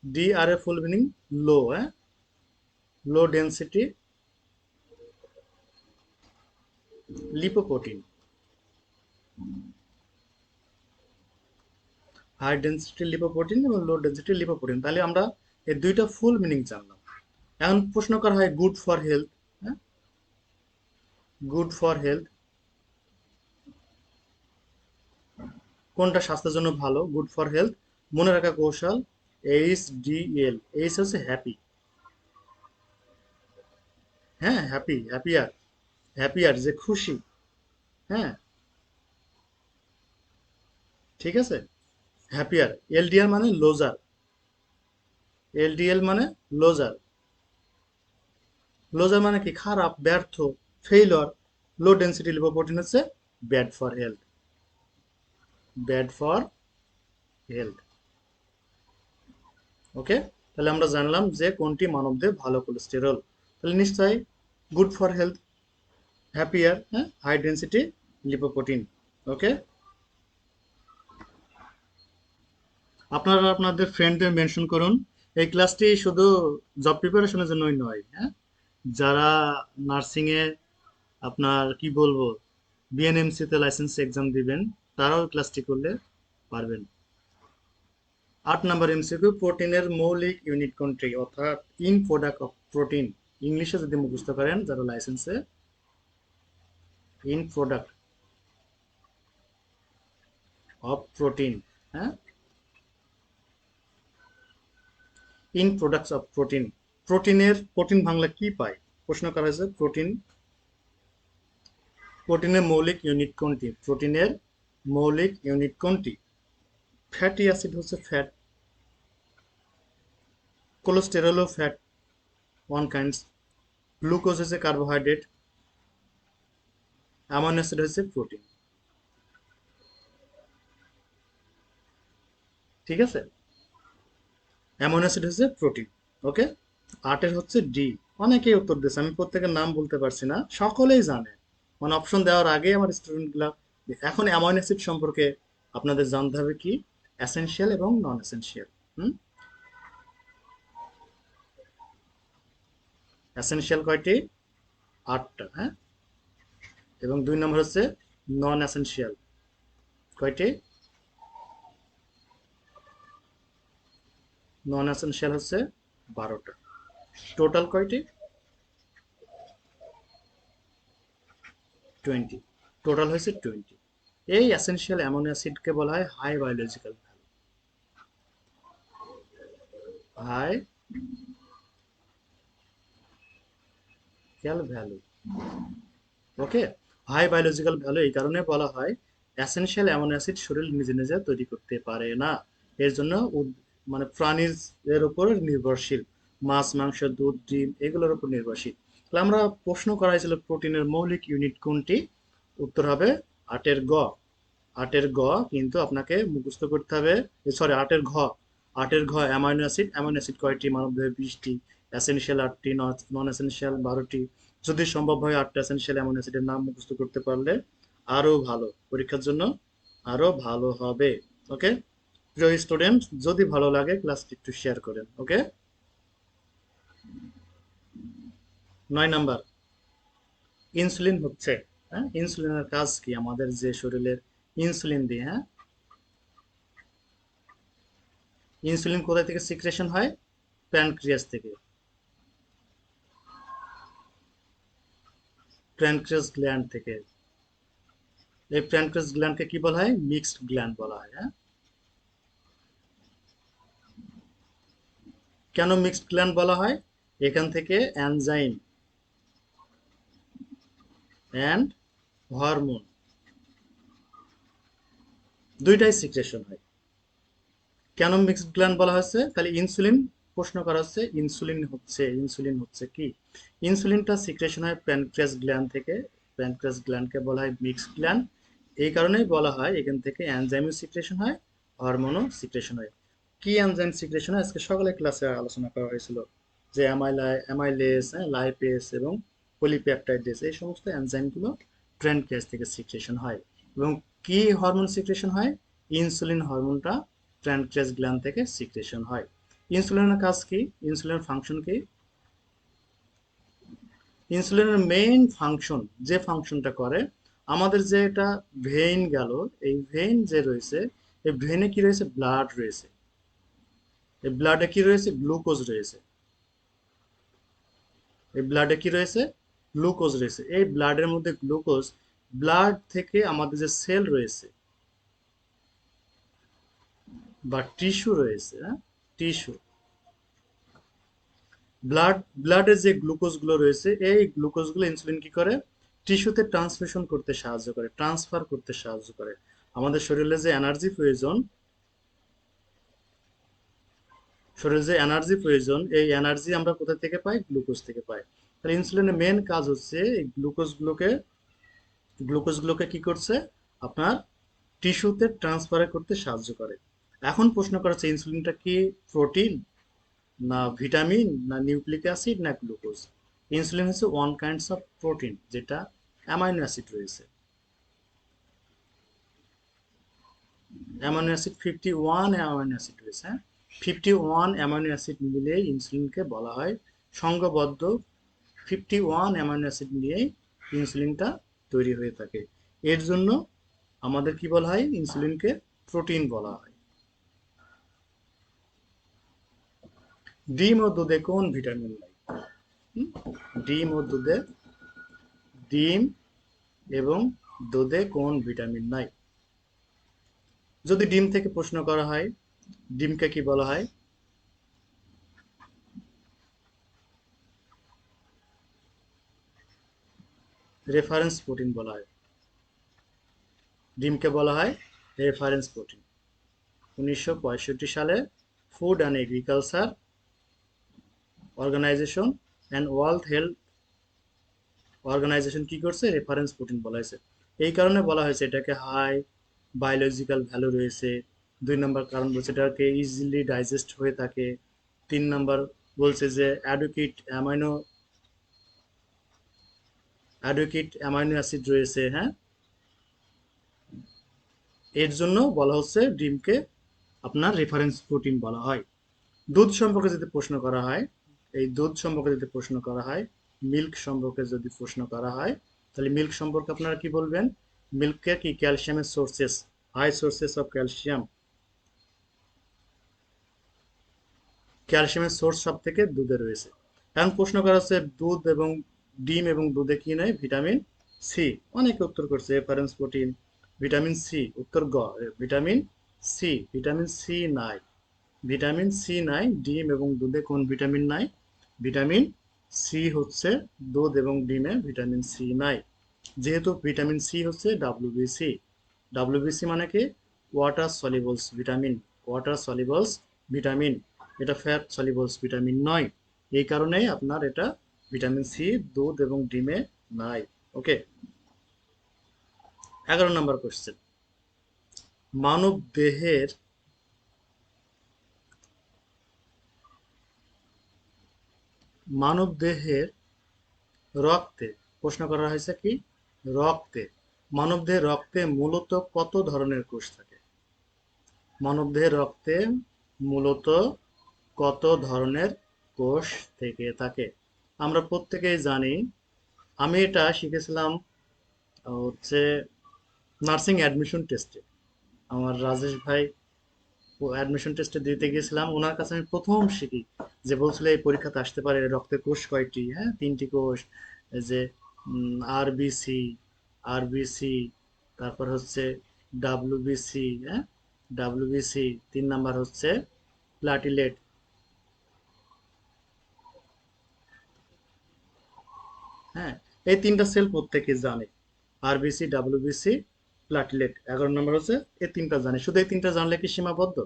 ডি আর এর ফুল মিনিং লো, হ্যাঁ, low density lipoprotein, high density lipoprotein এবং লো ডেনসিটি লিপোপ্রোটিন। তাহলে আমরা এই দুইটা ফুল মিনিং জানলাম। এখন প্রশ্ন করা হয় গুড ফর হেলথ, হ্যাঁ, গুড ফর হেলথ কোনটা স্বাস্থ্যের জন্য ভালো? গুড ফর হেলথ মনে রাখা কৌশল HDL। এইচ হচ্ছে হ্যাপি, হ্যাঁ, হ্যাপি, হ্যাপিয়ার, হ্যাপিয়ার যে খুশি, হ্যাঁ, ঠিক আছে, হ্যাপিয়ার। এলডিআর মানে লোজার, এলডিএল মানে লোজার, লোজার মানে কি? খারাপ, ব্যর্থ, ফেইলর। লো ডেন্সিটি লিপোপ্রোটিন হচ্ছে bad for health, bad for health. Okay, তাহলে আমরা জানলাম যে কোনটি মানবদেহ ভালো কোলেস্টেরল। তাহলে নিশ্চয়ই গুড ফর হেলথ, হ্যাপিয়ার, হ্যাঁ, হাই ডেন্সিটি লিপোপ্রোটিন। ওকে, আপনারা আপনাদের ফ্রেন্ডদের মেনশন করুন। এই ক্লাসটি শুধু জব প্রিপারেশনের জন্যই নয়, হ্যাঁ, যারা নার্সিংয়ে আপনার কি বলবো বিএনএমসিতে লাইসেন্স এক্সাম দিবেন তারাও ক্লাসটি করলে পারবেন। 8 নম্বর এমসিকিউ, প্রোটিনের মৌলিক ইউনিট কোনটি? অর্থাৎ ইন প্রোডাক্ট অফ প্রোটিন, ইংলিশে যদি মুখস্থ করেন যারা লাইসেন্সে, ইন প্রোডাক্ট অফ প্রোটিন, হ্যাঁ, ইন প্রোডাক্টস অফ প্রোটিন। প্রোটিনের প্রোটিন বাংলা কি পায়? প্রশ্ন করা হয়েছে প্রোটিন, প্রোটিনের মৌলিক ইউনিট কোনটি? প্রোটিনের মৌলিক ইউনিট কোনটি? ফ্যাটি অ্যাসিড হচ্ছে ফ্যাট, কোলেস্টেরলও ফ্যাট ওয়ান কাইন্ডস, গ্লুকোজ হচ্ছে কার্বোহাইড্রেট, অ্যামাইনো অ্যাসিড হচ্ছে প্রোটিন। ঠিক আছে, অ্যামাইনো অ্যাসিড হচ্ছে প্রোটিন। ওকে, 8 হচ্ছে ডি। অনেকেই উত্তর দিয়েছে, আমি প্রত্যেকের নাম বলতে পারছি না, সকলেই জানে। মানে অপশন দেওয়ার আগেই আমার স্টুডেন্টগুলা। এখন অ্যামাইনো অ্যাসিড সম্পর্কে আপনাদের জানতে হবে কি? এসেনশিয়াল এবং নন এসেনশিয়াল। হুম, এসেনশিয়াল কয়টি? 8টা, হ্যাঁ, এবং 2 নম্বর হচ্ছে নন এসেনশিয়াল কয়টি? নন এসেনশিয়াল হচ্ছে 12টা। টোটাল কয়টি? 20। টোটাল হয়েছে 20। এই এসেনশিয়াল অ্যামিনো অ্যাসিডকে বলা হয় high biological value, high value. Okay, high biological value এই কারণে বলা হয় এসেনশিয়াল অ্যামিনো অ্যাসিড শরীর নিজে নিজে তৈরি করতে পারে না। এর জন্য মানে প্রাণীর এর উপর নির্ভরশীল, মাছ, মাংস, দুধ, ডিম এগুলোর উপর নির্ভরশীল। তাহলে আমরা প্রশ্ন করা হয়েছিল প্রোটিনের মৌলিক ইউনিট কোনটি? উত্তর হবে 8 গ। 8 গ, কিন্তু আপনাকে মুখস্থ করতে হবে, সরি 8 ঘ। 8 ঘ অ্যামাইনো অ্যাসিড, অ্যামাইনো অ্যাসিড কয়টি? মানবদেহে 20টি, এসেনশিয়াল 8টি, নন এসেনশিয়াল 12টি। যদি সম্ভব হয় 8টা এসেনশিয়াল অ্যামাইনো অ্যাসিডের নাম মুখস্থ করতে পারলে আরো ভালো, পরীক্ষার জন্য আরো ভালো হবে। ওকে, প্রিয় স্টুডেন্ট, যদি ভালো লাগে ক্লাসটি একটু শেয়ার করেন। ওকে, 9 নাম্বার, ইনসুলিন হচ্ছে, হ্যাঁ, ইনসুলিনের কাজ কি? আমাদের যে শরীরের ইনসুলিন দিয়ে, হ্যাঁ, ইনসুলিন কোথা থেকে সিক্রেশন হয়? প্যানক্রিয়াস থেকে, প্যানক্রিয়াস গ্ল্যান্ড থেকে। এই প্যানক্রিয়াস গ্ল্যান্ডকে কি বলা হয়? মিক্সড গ্ল্যান্ড বলা হয়, হ্যাঁ। কেন মিক্সড গ্ল্যান্ড বলা হয়? এখান থেকে এনজাইম অ্যান্ড হরমোন দুইটাই সিক্রেশন হয়। কেন মিক্সড গ্ল্যান্ড বলা হয়েছে? তাহলে ইনসুলিন প্রশ্ন করা হচ্ছে ইনসুলিন হচ্ছে কি? ইনসুলিনটা সিক্রেশন হয় প্যানক্রিয়াস গ্ল্যান্ড থেকে। প্যানক্রিয়াস গ্ল্যান্ডকে বলা হয় মিক্সড গ্ল্যান্ড। এই কারণেই বলা হয় এখান থেকে এনজাইমও সিক্রেশন হয়, হরমোনও সিক্রেশন হয়। কি এনজাইম সিক্রেশন হয় আজকে সকালে ক্লাসে আলোচনা করা হয়েছিল, যে অ্যামাইলেস, লাইপেস এবং পলিপ্যাপটাইডেস, এই সমস্ত এনজাইমগুলো প্যানক্রিয়াস থেকে সিক্রেশন হয়। এবং কি হরমোন সিক্রেশন হয়? ইনসুলিন হরমোনটা প্যানক্রিয়াস গ্ল্যান্ড থেকে সিক্রেশন হয়। ইনসুলিনের কাজ কি? ইনসুলিনের ফাংশন কি? ইনসুলিনের মেইন ফাংশন, যে ফাংশনটা করে, আমাদের যে এটা ভেইন গেল, এই ভেইন যে রয়েছে, এই ভেইনে কি রয়েছে? ব্লাড রয়েছে। এই ব্লাডে কি রয়েছে? গ্লুকোজ রয়েছে। এই ব্লাডে কি রয়েছে? গ্লুকোজ রয়েছে। এই ব্লাডের মধ্যে গ্লুকোজ, ব্লাড থেকে আমাদের যে সেল রয়েছে বা টিস্যু রয়েছে, হ্যাঁ, টিস্যু, ব্লাডের যে গ্লুকোজগুলো রয়েছে, এই গ্লুকোজগুলো ইনসুলিন কি করে? টিস্যুতে ট্রান্সমিশন করতে সাহায্য করে, ট্রান্সফার করতে সাহায্য করে। আমাদের শরীরে যে এনার্জি প্রয়োজন, এই এনার্জি আমরা কোথা থেকে পাই? গ্লুকোজ থেকে পাই। তাহলে ইনসুলিনের মেন কাজ হচ্ছে এই গ্লুকোজগুলোকে কি করছে? আপনার টিস্যুতে ট্রান্সফার করতে সাহায্য করে। এখন প্রশ্ন করা হচ্ছে ইনসুলিনটা কি প্রোটিন, না ভিটামিন, না নিউক্লিক অ্যাসিড, না গ্লুকোজ? ইনসুলিন হচ্ছে ওয়ান কাইন্ডস অফ প্রোটিন, যেটা অ্যামাইনো অ্যাসিড রয়েছে। অ্যামাইনো অ্যাসিড 51 অ্যামাইনো অ্যাসিড রয়েছে, হ্যাঁ। 51 অ্যামাইনো অ্যাসিড মিলে ইনসুলিনকে বলা হয় সংঘবদ্ধ। 51 অ্যামাইনো অ্যাসিড নিয়েই ইনসুলিনটা তৈরি হয়ে থাকে। এর জন্য আমাদের কি বলা হয়? ইনসুলিনকে প্রোটিন বলা হয়। ডিম ও দুধে কোন ভিটামিন নাই? হুম? ডিম ও দুধে ডিম এবং দুধে কোন ভিটামিন নাই? যদি ডিম থেকে প্রশ্ন করা হয়, ডিমকে কি বলা হয়? রেফারেন্স প্রোটিন বলা হয়। ডিমকে বলা হয় রেফারেন্স প্রোটিন। 1965 সালে food and agriculture organisation and world health organisation কি করছে? রেফারেন্স প্রোটিন বলা হয়েছে। এই কারণে বলা হয়েছে এটাকে হাই বায়োলজিক্যাল ভ্যালু রয়েছে। 2 নম্বর কারণ বলছে এটাকে ইজিলি ডাইজেস্ট হয়ে থাকে। 3 নম্বর বলছে যে অ্যাডুকেট অ্যামাইনো অ্যাসিড রয়েছে, হ্যাঁ। এর জন্য বলা হচ্ছে ডিমকে আপনার রেফারেন্স প্রোটিন বলা হয়। দুধ সম্পর্কে যদি প্রশ্ন করা হয়, মিল্ক সম্পর্কে যদি প্রশ্ন করা হয়, তাহলে মিল্ক সম্পর্কে আপনারা কি বলবেন? মিল্ককে কি ক্যালসিয়ামের sources, high sources of calcium. ক্যালসিয়ামের সোর্স সব থেকে দুধে রয়েছে। এখন প্রশ্ন করা হচ্ছে দুধ এবং ডিম এবং দুধে কি নেই? Vitamin C. অনেকে উত্তর করছে রেফারেন্স প্রোটিন ভিটামিন সি। উত্তর গ, ভিটামিন সি নাই। ভিটামিন সি নাই ডিম এবং দুধে। কোন ভিটামিন নাই? ভিটামিন সি হচ্ছে দুধ এবং ডিমে ভিটামিন সি নাই। যেহেতু ভিটামিন সি হচ্ছে ডাব্লিউবিসি। ডাব্লিউবিসি মানে কি? Water solubles vitamin. Water solubles vitamin, এটা ফ্যাট সলিবলস ভিটামিন নয়। এই কারণেই আপনার এটা ভিটামিন সি দুধ এবং ডিমে নাই। ওকে। 11 নম্বর কোশ্চেন, মানব দেহের মানব দেহের রক্তে, প্রশ্ন করা হয়েছে কি? রক্তে, মানবদেহের রক্তে মূলত কত ধরনের কোষ থাকে? মানবদেহের রক্তে মূলত কত ধরনের কোষ থেকে থাকে? আমরা প্রত্যেকেই জানি, আমি এটা শিখেছিলাম হচ্ছে নার্সিং অ্যাডমিশন টেস্টে। আমার রাজেশ ভাই অ্যাডমিশন টেস্টে দিতে গেছিলাম, ওনার কাছে আমি প্রথম শিখি যে বলছিল এই পরীক্ষাতে আসতে পারে রক্তের কোষ কয়টি, হ্যাঁ, 3টি কোষ। এই যে আরবিসি, আরবিসি, তারপর হচ্ছে ডাব্লিউবিসি, হ্যাঁ, ডাব্লিউবিসি। 3 নাম্বার হচ্ছে প্লাটিলেট, হ্যাঁ। এই 3টা সেল প্রত্যেকে জানে, আরবিসি, ডাব্লিউবিসি, প্লাটিলেট। 11 নম্বর হচ্ছে এই 3টা জানে। শুধু এই 3টা জানলে কি সীমাবদ্ধ?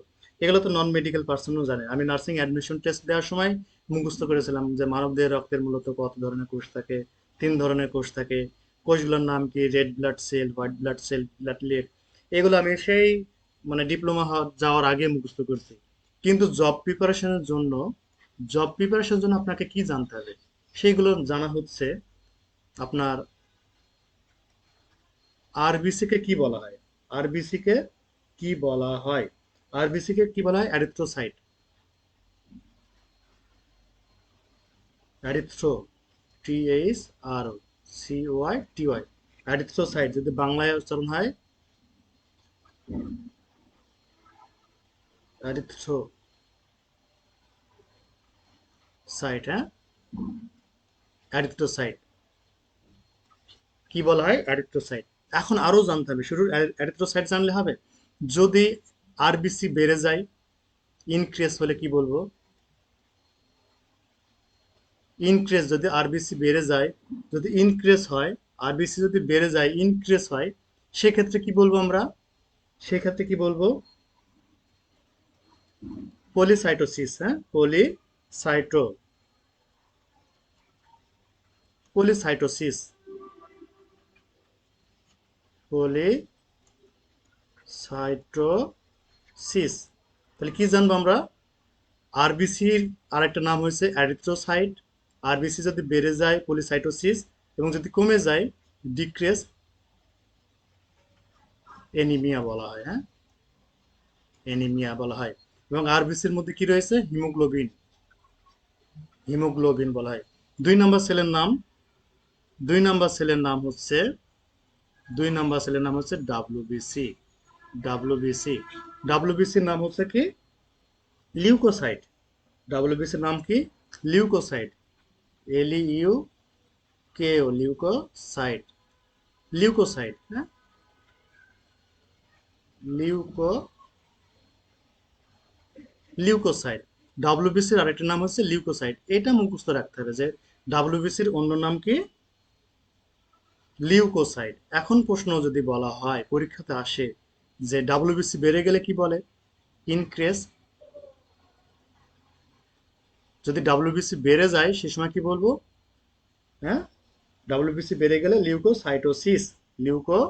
এগুলো তো নন মেডিকেল পার্সনও জানে। আমি নার্সিং অ্যাডমিশন টেস্ট দেওয়ার সময় মুখস্থ করেছিলাম যে মানবদেহের রক্তের মূলত কত ধরনের কোষ থাকে, 3 ধরনের কোষ থাকে। কোষগুলোর নাম কি, red blood sell, white blood cell, platelet. এগুলো আমি সেই মানে ডিপ্লোমা যাওয়ার আগে মুখস্থ করছি। কিন্তু জব প্রিপারেশনের জন্য আপনাকে কি জানতে হবে, সেইগুলো জানা হচ্ছে আপনার আরবিসি কে কি বলা হয়। আরবিসি কে কি বলা হয়? আরবিসি কে কি বলা হয়? অ্যারিথ্রোসাইট। অ্যারিথ্রো, THROCOYTY, অ্যারিথ্রোসাইট যদি বাংলায় উচ্চারণ হয় অ্যারিথ্রোসাইট, হ্যাঁ, অ্যারিথ্রোসাইট কি বলা হয়? অ্যারিথ্রোসাইট। এখন আরো জানতে হবে, শুধু অ্যারিথ্রোসাইট জানলে হবে? যদি আরবিসি বেড়ে যায়, ইনক্রিজ হলে কি বলবো? ইনক্রিজ, যদি আরবিসি বেড়ে যায়, যদি ইনক্রিজ হয়, আরবিসি যদি বেড়ে যায়, ইনক্রিজ হয়, সেক্ষেত্রে কি বলবো আমরা? সেক্ষেত্রে কি বলবো? পলিসাইটোসিস, হ্যাঁ, পলিসাইটোসিস, পলিসাইটোসিস। তাহলে কি জানবো আমরা? আরবিসির আরেকটা নাম হয়েছে অ্যারিথ্রোসাইট। আরবিসি যদি বেড়ে যায়, পলিসাইটোসিস, এবং যদি কমে যায়, ডিক্রেস এনিমিয়া বলা হয়, হ্যাঁ, এনিমিয়া বলা হয়। এবং আরবিসির মধ্যে কি রয়েছে? হিমোগ্লোবিন, হিমোগ্লোবিন বলা হয়। 2 নম্বর সেলের নাম, 2 নম্বর সেলের নাম হচ্ছে, 2 নম্বর সেলের নাম হচ্ছে ডাব্লিউবিসি। ডাব্লিউবিসি, ডাব্লিউবিসির নাম হচ্ছে কি? লিউকোসাইট। ডাব্লিউবিসির নাম কি? লিউকোসাইট, LEUKO, লিউকোসাইট, লিউকোসাইট, হ্যাঁ, লিউকো লিউকোসাইট। ডাব্লিউবিসির আরেকটা নাম হচ্ছে লিউকোসাইট। এটা মুখস্থ রাখতে হবে যে ডাব্লিউবিসির অন্য নাম কি? লিউকোসাইট। এখন প্রশ্ন যদি বলা হয়, পরীক্ষাতে আসে যে ডাব্লিউবিসি বেড়ে গেলে কি বলে? ইনক্রেস। যদি ডাব্লিউবিসি বেড়ে যায় সে সময় কি বলবো? হ্যাঁ, ডাব্লিউবিসি বেড়ে গেলে লিউকোসাইটোসিস, লিউকো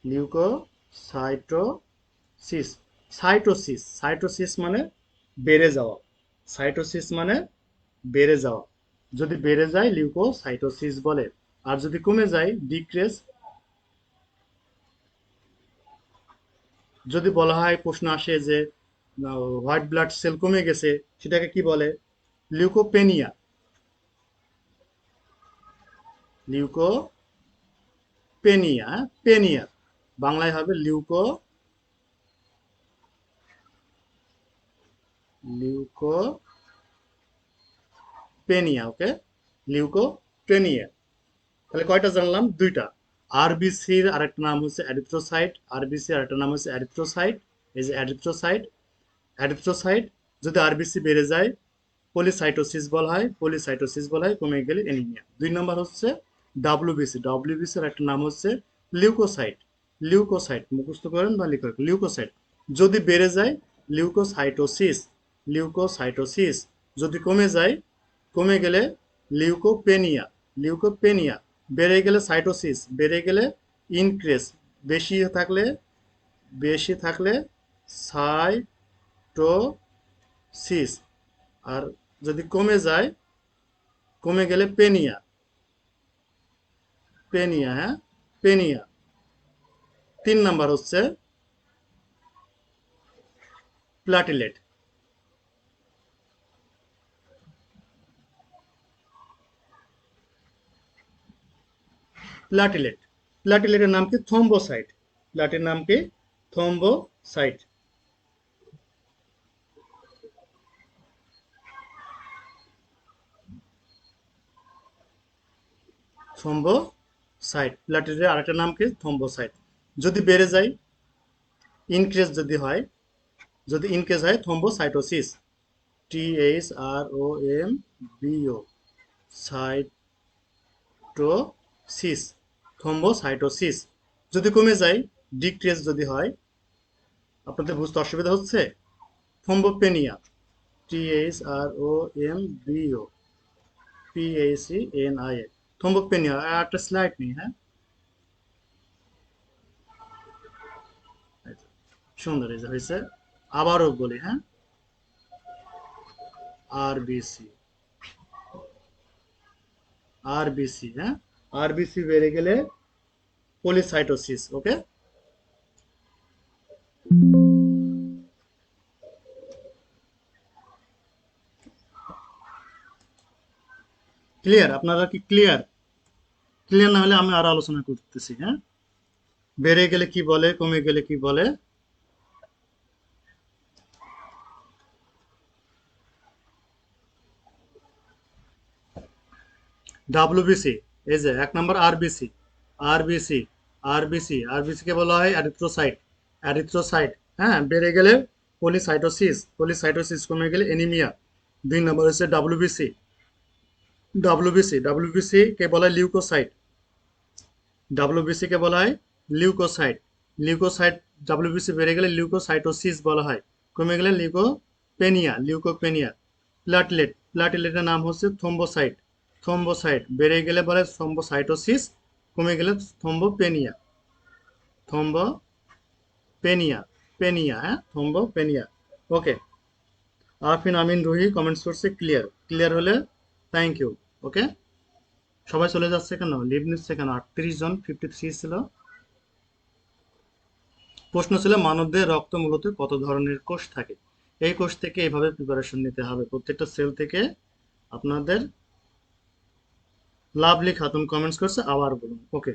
লিউকোসাইটোসিস, সাইটোসিস মানে বেড়ে যাওয়া, সাইটোসিস মানে বেড়ে যাওয়া। যদি বেড়ে যায় লিউকোসাইটোসিস বলে, আর যদি কমে যায় ডিক্রেস। যদি বলা হয়, প্রশ্ন আসে যে হোয়াইট ব্লাড সেল কমে গেছে, সেটাকে কি বলে? লিউকোপেনিয়া, লিউকোপেনিয়া, পেনিয়া, বাংলায় হবে লিউকোপেনিয়া, ওকে, লিউকোপেনিয়া। তাহলে কয়টা জানলাম? 2টা। আরবিসির আরেকটা নাম হচ্ছে অ্যারিথ্রোসাইট, আরবিসির আরেকটা নাম হচ্ছে অ্যারিথ্রোসাইট। এই যে অ্যারিথ্রোসাইট, অ্যারিথ্রোসাইট যদি আরবিসি বেড়ে যায়, পলিসাইটোসিস বলা হয়, পলিসাইটোসিস বলা হয়, কমে গেলে অ্যানিমিয়া। 2 নম্বর হচ্ছে ডাব্লিউবিসি, ডাব্লিউবিসির একটা নাম হচ্ছে লিউকোসাইট, লিউকোসাইট মুখস্থ করেন বা লিখে রাখেন, লিউকোসাইট। যদি বেড়ে যায়, লিউকোসাইটোসিস, লিউকোসাইটোসিস। যদি কমে যায়, কমে গেলে লিউকোপেনিয়া, লিউকোপেনিয়া। বেড়ে গেলে সাইটোসিস, বেড়ে গেলে ইনক্রেস, বেশি থাকলে, বেশি থাকলে সাইটোসিস। আর যদি কমে যায়, কমে গেলে পেনিয়া, পেনিয়া, হ্যাঁ, পেনিয়া। 3 নাম্বার হচ্ছে প্লাটিলেট, প্লাটিলেট। প্লাটিলেটের নাম কি? থ্রম্বোসাইট। প্লাটির নাম কি? Thrombocyte, thrombocyte. প্লাটিলেটের আরেকটা নাম কি? থ্রম্বোসাইট। যদি বেড়ে যায়, ইনক্রিজ যদি হয়, যদি ইনক্রিজ হয়, থ্রম্বোসাইটোসিস, THROMBO, সাইটোসিস, থ্রম্বোসাইটোসিস। যদি কমে যায়, ডিক্রিজ যদি হয়, আপনাদের বুঝতে অসুবিধা হচ্ছে? থ্রম্বোপেনিয়া, THROMBO PACNIA, থ্রম্বোপেনিয়া। একটা স্লাইড নেই, হ্যাঁ, সুন্দর, এই যে হয়েছে। আবারও বলি, হ্যাঁ, RBC, RBC, হ্যাঁ, RBC বেড়ে গেলে পলিসাইটোসিস। ওকে, ক্লিয়ার? আপনারা কি ক্লিয়ার? ক্লিয়ার না হলে আমি আরো আলোচনা করতেছি, হ্যাঁ। বেড়ে গেলে কি বলে, কমে গেলে কি বলে? ডাব্লিউবিসি, এই যে এক নম্বর আরবিসি, আরবিসি, আরবিসি, আরবিসি কে বলা হয় অ্যারিথ্রোসাইট, অ্যারিথ্রোসাইট। হ্যাঁ, বেড়ে গেলে পলিসাইটোসিস, পলিসাইটোসিস কমে গেলে এনিমিয়া। দুই নম্বর হচ্ছে ডাব্লিউবিসি, ডাব্লিউবিসি, ডাব্লিউবিসি কে বলা হয় লিউকোসাইট, ডাব্লিউবিসি কে বলা হয় লিউকোসাইট, লিউকোসাইট। ডাব্লিউবিসি বেড়ে গেলে লিউকোসাইটোসিস বলা হয়, কমে গেলে লিউকোপেনিয়া, লিউকোপেনিয়া। প্লাটিলেট, প্লাটিলেটের নাম হচ্ছে থ্রম্বোসাইট, থ্রম্বোসাইট বেড়ে গেলে বলে থ্রম্বোসাইটোসিস, কমে গেলে থ্রম্বোপেনিয়া, থ্রম্বোপেনিয়া, পেনিয়া, হ্যাঁ, থ্রম্বোপেনিয়া। ওকে, আরফিন আমিন রুহি কমেন্টস করছে ক্লিয়ার, ক্লিয়ার হলে থ্যাংক ইউ। ওকে, সবাই চলে যাচ্ছে কেন, লিভ নিচ্ছে কেন? 38 জন, 53 ছিল। প্রশ্ন ছিল মানবদের রক্ত মূলত কত ধরনের কোষ থাকে। এই কোষ থেকে এইভাবে প্রিপারেশন নিতে হবে, প্রত্যেকটা সেল থেকে আপনাদের। লাভলি খাতুন কমেন্টস করছে আবার বলুন। ওকে,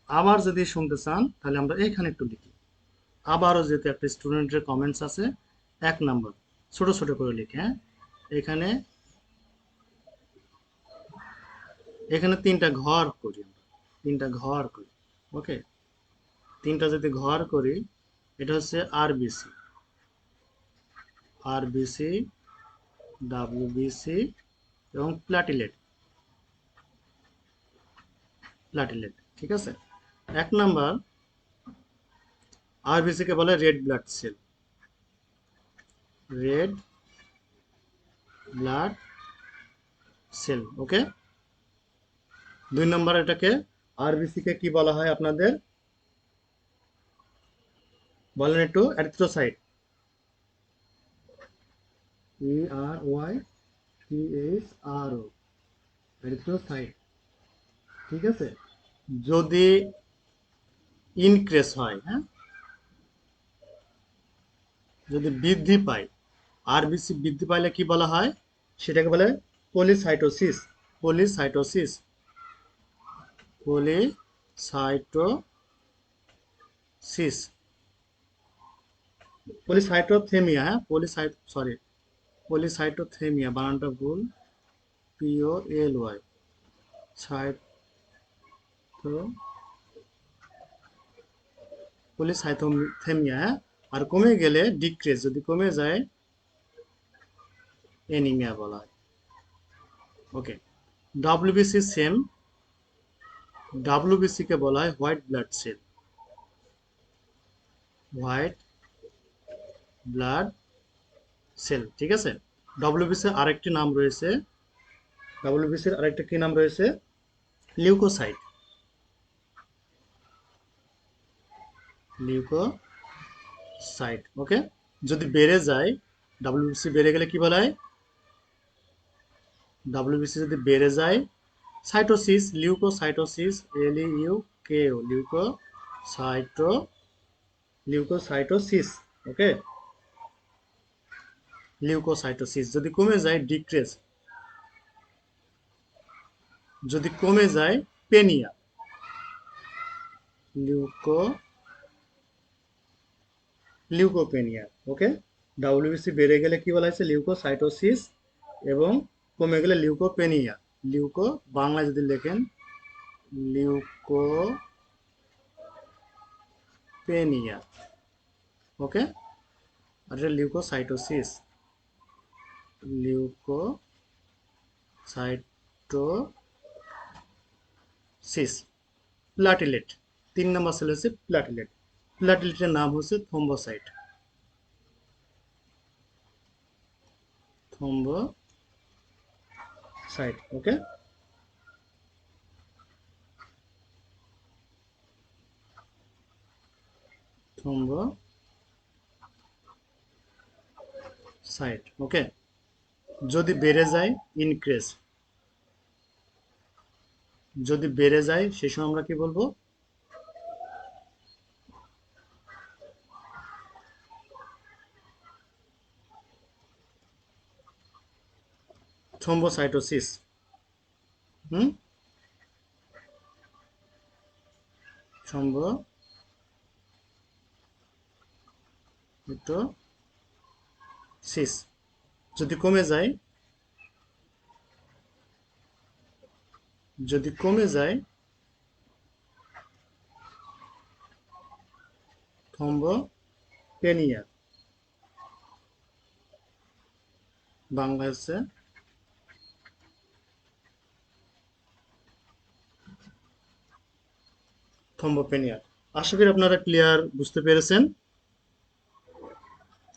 আবার যদি শুনতে চান তাহলে আমরা এইখানে একটু লিখি। আবারও যেহেতু একটা স্টুডেন্টের কমেন্টস আছে, 1 নাম্বার ছোট ছোট করে লিখে, হ্যাঁ। এখানে এখানে 3টা ঘর করি আমরা, 3টা ঘর করি। ওকে, 3টা যদি ঘর করি, এটা হচ্ছে আরবিসি, আরবিসি, ডাব্লিউবিসি এবং প্লাটিলেট, প্লাটিলেট। ঠিক আছে, 1 নাম্বার আরবিসি কে বলে red blood cell, red blood cell. Okay, 2 নাম্বার এটাকে আরবিসি কে কি বলা হয় আপনাদের বলেন একটু? Erythrocyte, ERYTHRO, erythrocyte. ঠিক আছে, যদি ইনক্রেস হয়, হ্যাঁ, যদি বৃদ্ধি পায়, আরবিসি বৃদ্ধি পাইলে কি বলা হয়? সেটাকে বলে পলিসাইটোসিস, পলিসাইটোসিস, পলিসাইটোসিস, পলিসাইটোথেমিয়া, হ্যাঁ, সরি, পলিসাইটোথেমিয়া, বানানটা ভুল, POLY, সাইটো, পলিসাইথোথেমিয়া, হ্যাঁ। আর কমে গেলে ডিক্রিজ, যদি কমে যায় এনিমিয়া বলা হয়। ওকে, ডাব্লিউবিসি সেম, ডাব্লিউবিসি কে বলা হয় white blood cell, white blood cell. ঠিক আছে, ডব্লিউবিসি আরেকটি নাম রয়েছে, ডব্লিউবিসির আরেকটা কি নাম রয়েছে? Leucocyte, leucocyte. ওকে, যদি বেড়ে যায়, ডাব্লিউবিসি বেড়ে গেলে কি বলা হয়? ডাব্লিউবিসি যদি বেড়ে যায়, সাইটোসিস, লিউকোসাইটোসিস, LEUKO, লিউকোসাইটোসিস। ওকে, লিউকোসাইটোসিস। যদি কমে যায় ডিক্রেজ, যদি কমে যায় পেনিয়া, লিউকো, লিউকোপেনিয়া। ওকে, ডাব্লিউবিসি বেড়ে গেলে কি বলা হয়েছে? লিউকোসাইটোসিস, এবং কমে গেলে লিউকোপেনিয়া। লিউকো বাংলা যদি লেখেন লিউকোপেনিয়া। ওকে, আর এটা লিউকোসাইটোসিস, লিউকোসাইটোসিস। প্লাটিলেট, 3 নম্বর সেল হচ্ছে প্লাটিলেট, প্লাটিলেটের নাম হচ্ছে থ্রম্বোসাইট, থ্রম্বোসাইট। ওকে, থ্রম্বোসাইট। ওকে, যদি বেড়ে যায় ইনক্রিজ, যদি বেড়ে যায় সে সময় আমরা কি বলবো? থ্রম্বোসাইটোসিস। হুম, থ্রম্বোসাইটোসিস। যদি কমে যায়, যদি কমে যায় থ্রম্বোপেনিয়া। বাংলা হচ্ছে থ্রম্বোপেনিয়া। আশা করি আপনারা ক্লিয়ার বুঝতে পেরেছেন।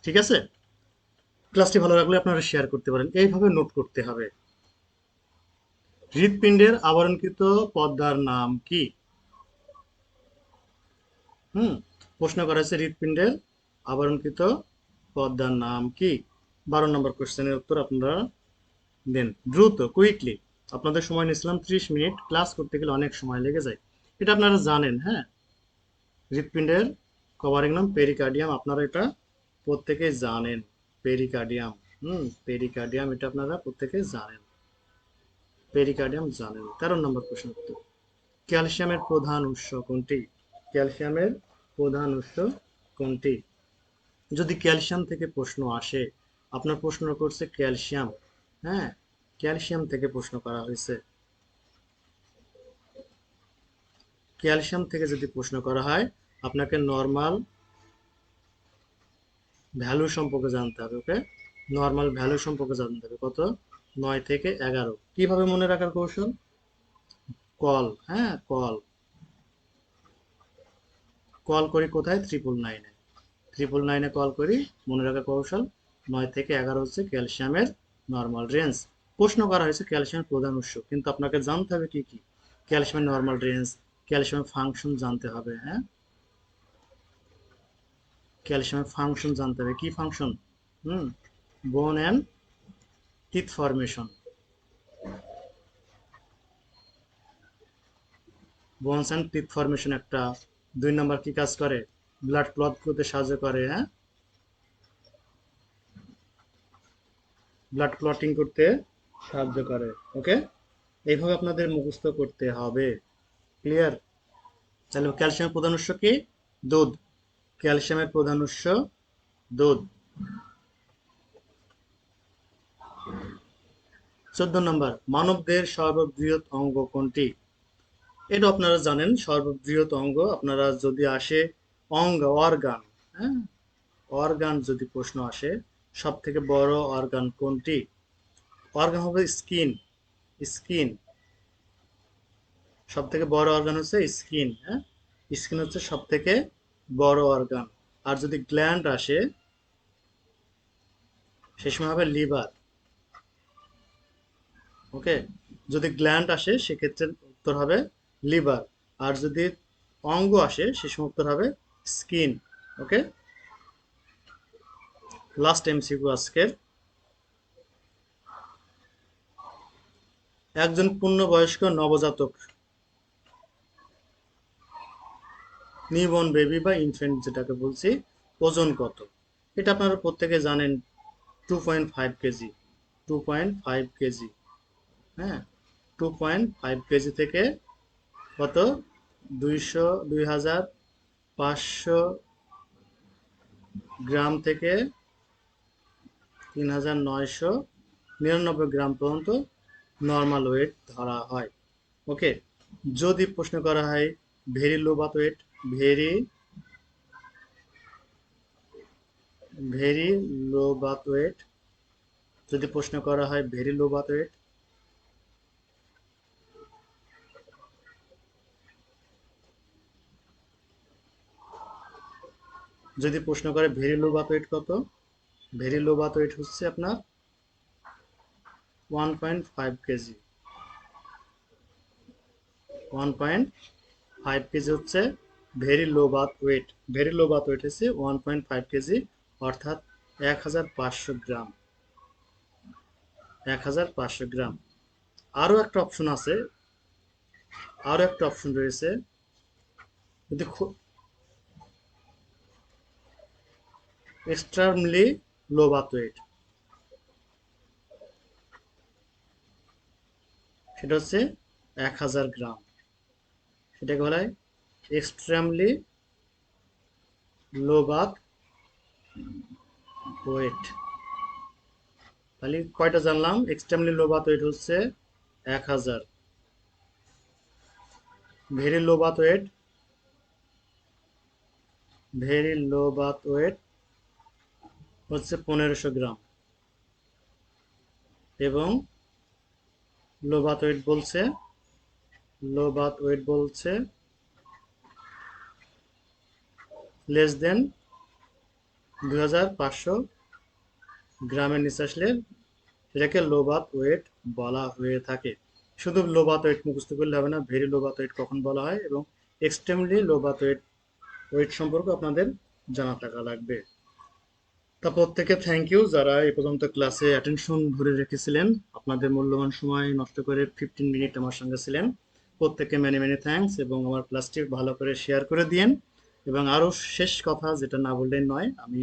ঠিক আছে, ক্লাসটি ভালো লাগলে আপনারা শেয়ার করতে পারেন। এইভাবে নোট করতে হবে। হৃৎপিণ্ডের আবরণকৃত পর্দার নাম কি? প্রশ্ন করা হয়েছে হৃৎপিণ্ডের আবরণকৃত পর্দার নাম কি? 12 নম্বর কোশ্চেনের উত্তর আপনারা দেন দ্রুত, কুইকলি। আপনাদের সময় নিয়েছিলাম 30 মিনিট, ক্লাস করতে গেলে অনেক সময় লেগে যায়, এটা আপনারা জানেন। হ্যাঁ, হৃৎপিণ্ডের কভারিং নাম পেরিকার্ডিয়াম, আপনারা এটা প্রত্যেকেই জানেন। পেরিকার্ডিয়াম, পেরিকার্ডিয়াম, এটা আপনারা প্রত্যেকেই জানেন। পেরিকার্ডিয়াম জানেন। 13 নম্বর প্রশ্ন উত্তর, ক্যালসিয়ামের প্রধান উৎস কোনটি? ক্যালসিয়ামের প্রধান উৎস কোনটি? যদি ক্যালসিয়াম থেকে প্রশ্ন আসে, আপনার প্রশ্ন করছে ক্যালসিয়াম। হ্যাঁ, ক্যালসিয়াম থেকে প্রশ্ন করা হয়েছে। ক্যালসিয়াম থেকে যদি প্রশ্ন করা হয়, আপনাকে নর্মাল ভ্যালু সম্পর্কে জানতে হবে। ওকে, নর্মাল ভ্যালু সম্পর্কে জানতে হবে। কত? 9 থেকে 11। কিভাবে মনে রাখার কৌশল? কল, হ্যাঁ কল, কল করি কোথায়? 999-এ। 999-এ কল করি। মনে রাখার কৌশল 9 থেকে 11 হচ্ছে ক্যালসিয়ামের নর্মাল রেঞ্জ। প্রশ্ন করা হয়েছে ক্যালসিয়ামের প্রধান উৎস, কিন্তু আপনাকে জানতে হবে কি কি? ক্যালসিয়ামের নর্মাল রেঞ্জ, ক্যালসিয়ামের ফাংশন জানতে হবে। হ্যাঁ, ক্যালসিয়ামের ফাংশন জানতে হবে। কি ফাংশন? বোন and teeth formation. Bones and teeth formation একটা। 2 নাম্বার কি কাজ করে? ব্লাড ক্লট করতে সাহায্য করে। হ্যাঁ, ব্লাড ক্লটিং করতে সাহায্য করে। ওকে, এইভাবে আপনাদের মুখস্থ করতে হবে। ক্লিয়ার? তাহলে ক্যালসিয়ামের প্রধান উৎস কি? দুধ। ক্যালসিয়ামের প্রধান উৎস দুধ। 14 নম্বর, মানবদের সর্ববৃহৎ অঙ্গ কোনটি? এটা আপনারা জানেন, সর্ববৃহৎ অঙ্গ আপনারা যদি আসে অঙ্গ, অর্গান, হ্যাঁ, অর্গান যদি প্রশ্ন আসে, সব থেকে বড় অর্গান কোনটি? অর্গান হবে স্কিন। স্কিন, সব থেকে বড় অর্গান হচ্ছে স্কিন। হ্যাঁ, স্কিন হচ্ছে সব থেকে বড় অর্গান। আর যদি গ্ল্যান্ড আসে, সে সময় হবে লিভার। ওকে, যদি গ্ল্যান্ড আসে সেক্ষেত্রে উত্তর হবে লিভার। আর যদি অঙ্গ আসে সে সময় উত্তর হবে স্কিন। ওকে, লাস্ট এমসিকিউ আজকের, একজন পূর্ণবয়স্ক নবজাতক, নিউবর্ন বেবি বা ইনফ্যান্ট যেটাকে বলছি, ওজন কত? এটা আপনারা প্রত্যেকে জানেন, 2.5 কেজি। 2.5 কেজি। হ্যাঁ, 2.5 কেজি থেকে কত? 2500 গ্রাম থেকে 3999 গ্রাম পর্যন্ত নর্মাল ওয়েট ধরা হয়। ওকে, যদি প্রশ্ন করা হয় very low birth weight, very very low birth weight, যদি প্রশ্ন করা হয় ভেরি লো বার্থ ওয়েট, যদি প্রশ্ন করে ভেরি লো বার্থ ওয়েট কত? ভেরি লো বার্থ ওয়েট হচ্ছে আপনার 1.5 কেজি। 1.5 কেজি হচ্ছে very low birth weight. Very low birth weight হচ্ছে 1.5 কেজি, অর্থাৎ 1500 গ্রাম। 1500 গ্রাম। আরও একটা অপশন আছে, আরও একটা অপশন রয়েছে, যদি এক্সট্রিমলি লো বার্থ ওয়েট, সেটা হচ্ছে 1000 গ্রাম। সেটাকে বলা হয় এক্সট্রিমলি লো বার্থ ওয়েট। তাহলে কয়টা জানলাম? এক্সট্রিমলি লো বার্থ ওয়েট হচ্ছে 1000, very low birth weight, very low birth weight হচ্ছে 1500 গ্রাম, এবং লো বার্থ ওয়েট বলছে, লো বার্থ ওয়েট বলছে লেস দেন 2500 গ্রামের নিচে আসলে সেটাকে লো বার্থ ওয়েট বলা হয়ে থাকে। শুধু লো বার্থ ওয়েট মুখস্থ করলে হবে না, ভেরি লো বার্থ ওয়েট কখন বলা হয় এবং এক্সট্রিমলি লো বার্থ ওয়েট সম্পর্কে আপনাদের জানা থাকা লাগবে। তা প্রত্যেকে থ্যাংক ইউ যারা এই পর্যন্ত ক্লাসে অ্যাটেনশন ধরে রেখেছিলেন, আপনাদের মূল্যবান সময় নষ্ট করে 15 মিনিট আমার সঙ্গে ছিলেন। প্রত্যেককে মেনি মেনি থ্যাঙ্কস, এবং আমার ক্লাসটি ভালো করে শেয়ার করে দিয়েন। এবং আরও শেষ কথা যেটা না বললেই নয়, আমি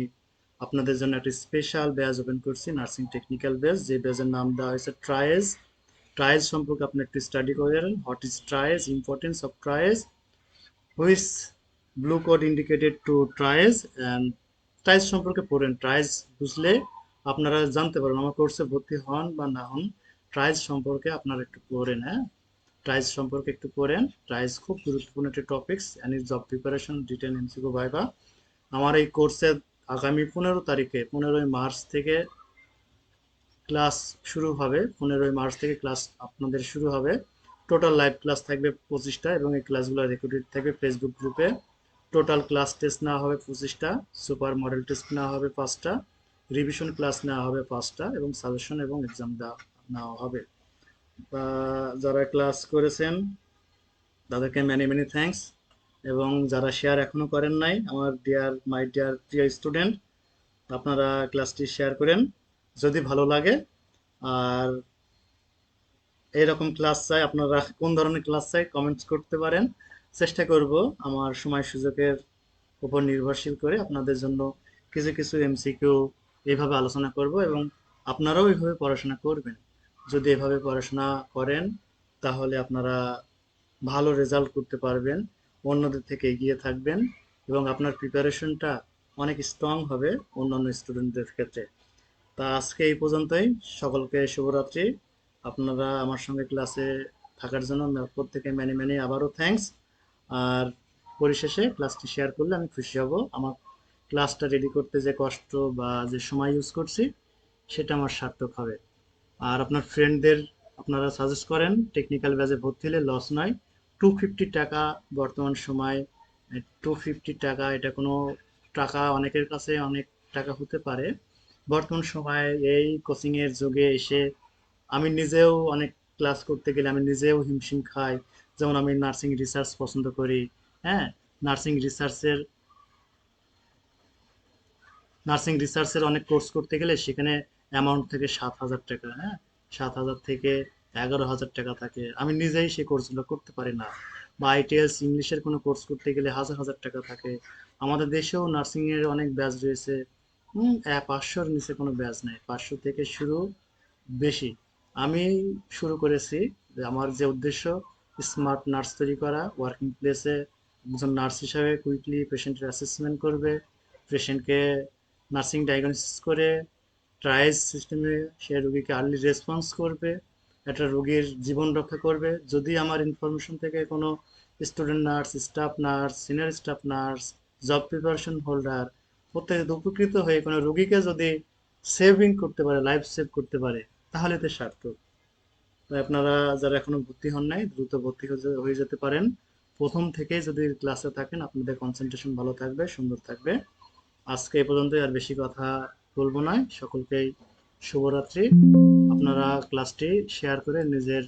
আপনাদের জন্য একটা স্পেশাল ব্যাচ ওপেন করছি, নার্সিং টেকনিক্যাল ব্যাচ। যে ব্যাচের নাম দেওয়া হয়েছে ট্রায়েজ। ট্রায়েজ সম্পর্কে আপনি একটু স্টাডি করেন, what is triage, importance of triage, which blue code indicated to triage, and triage সম্পর্কে পড়েন। ট্রায়েজ বুঝলে আপনারা জানতে পারবেন, আমার কোর্সে ভর্তি হন বা না হন, ট্রায়েজ সম্পর্কে আপনারা একটু পড়েন। হ্যাঁ, ট্রাইজ সম্পর্কে একটু পড়েন। ট্রাইজ খুব গুরুত্বপূর্ণ একটি topics, any job preparation, written, MCQ, viva. আমার এই কোর্সে আগামী 15 তারিখে, 15ই মার্চ থেকে ক্লাস শুরু হবে। 15ই মার্চ থেকে ক্লাস আপনাদের শুরু হবে। টোটাল লাইভ ক্লাস থাকবে 25টা, এবং এই ক্লাসগুলো রেকর্ডেড থাকবে ফেসবুক গ্রুপে। টোটাল ক্লাস টেস্ট নেওয়া হবে 25টা, সুপার মডেল টেস্ট নেওয়া হবে 5টা, রিভিশন ক্লাস নেওয়া হবে 5টা, এবং সাজেশন এবং এক্সাম নেওয়া হবে। যারা ক্লাস করেছেন তাদেরকে মেনি মেনি থ্যাঙ্কস, এবং যারা শেয়ার এখনো করেন নাই, আমার মাই ডিয়ার প্রিয় স্টুডেন্ট, আপনারা ক্লাসটি শেয়ার করেন যদি ভালো লাগে। আর এরকম ক্লাস চাই, আপনারা কোন ধরনের ক্লাস চাই কমেন্টস করতে পারেন। চেষ্টা করব আমার সময় সুযোগের উপর নির্ভরশীল করে আপনাদের জন্য কিছু কিছু এমসিকিউ এইভাবে আলোচনা করব, এবং আপনারাও এইভাবে পড়াশোনা করবেন। যদি এভাবে পড়াশোনা করেন তাহলে আপনারা ভালো রেজাল্ট করতে পারবেন, অন্যদের থেকে এগিয়ে থাকবেন, এবং আপনার প্রিপারেশনটা অনেক স্ট্রং হবে অন্যান্য স্টুডেন্টদের ক্ষেত্রে। তা আজকে এই পর্যন্তই। সকলকে শুভরাত্রি। আপনারা আমার সঙ্গে ক্লাসে থাকার জন্য প্রত্যেকে মেনি মেনি আবারও থ্যাঙ্কস। আর পরিশেষে ক্লাসটি শেয়ার করলে আমি খুশি হব। আমার ক্লাসটা রেডি করতে যে কষ্ট বা যে সময় ইউজ করছি সেটা আমার সার্থক হবে। আর আপনার ফ্রেন্ডদের আপনারা সাজেস্ট করেন, টেকনিক্যাল ব্যাচে ভর্তি হলে লস নয়। 250 টাকা বর্তমান সময়, 250 টাকা এটা কোনো টাকা, অনেকের কাছে অনেক টাকা হতে পারে। বর্তমান সময়ে এই কোচিংয়ের যুগে এসে আমি নিজেও অনেক ক্লাস করতে গেলে আমি নিজেও হিমশিম খাই। যেমন আমি নার্সিং রিসার্চ পছন্দ করি। হ্যাঁ, নার্সিং রিসার্চের নার্সিং রিসার্চের অনেক কোর্স করতে গেলে সেখানে অ্যামাউন্ট থেকে 7,000 টাকা, হ্যাঁ, 7,000 থেকে 11,000 টাকা থাকে। আমি নিজেই সেই কোর্সগুলো করতে পারি না। বা আইটিএলস ইংলিশের কোনো কোর্স করতে গেলে হাজার হাজার টাকা থাকে। আমাদের দেশেও নার্সিং এর অনেক ব্যাচ রয়েছে, 500-র নিচে কোনো ব্যাচ নেই, 500 থেকে শুরু, বেশি। আমি শুরু করেছি যে আমার যে উদ্দেশ্য, স্মার্ট নার্স তৈরি করা, ওয়ার্কিং প্লেসে একজন নার্স হিসাবে কুইকলি পেশেন্টের অ্যাসেসমেন্ট করবে, পেশেন্টকে নার্সিং ডায়াগনোসিস করে ট্রায়াল সিস্টেমে সে রোগীকে আর্লি রেসপন্স করবে, একটা রোগীর জীবন রক্ষা করবে। যদি আমার ইনফরমেশন থেকে কোনো student nurse, staff nurse, senior staff nurse, job preparation holder প্রত্যেকে উপকৃত হয়ে কোনো রোগীকে যদি সেভিং করতে পারে, লাইফ সেভ করতে পারে, তাহলে তো সার্থক। তাই আপনারা যারা এখনো ভর্তি হন নাই দ্রুত ভর্তি হয়ে যেতে পারেন। প্রথম থেকেই যদি ক্লাসে থাকেন আপনাদের কনসেন্ট্রেশন ভালো থাকবে, সুন্দর থাকবে। আজকে এই পর্যন্তই, আর বেশি কথা বলবো না। সকলকেই শুভরাত্রি। আপনারা ক্লাসটি শেয়ার করে নিজের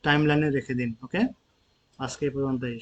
টাইমলাইনে রেখে দিন। ওকে, আজকে এই পর্যন্তই।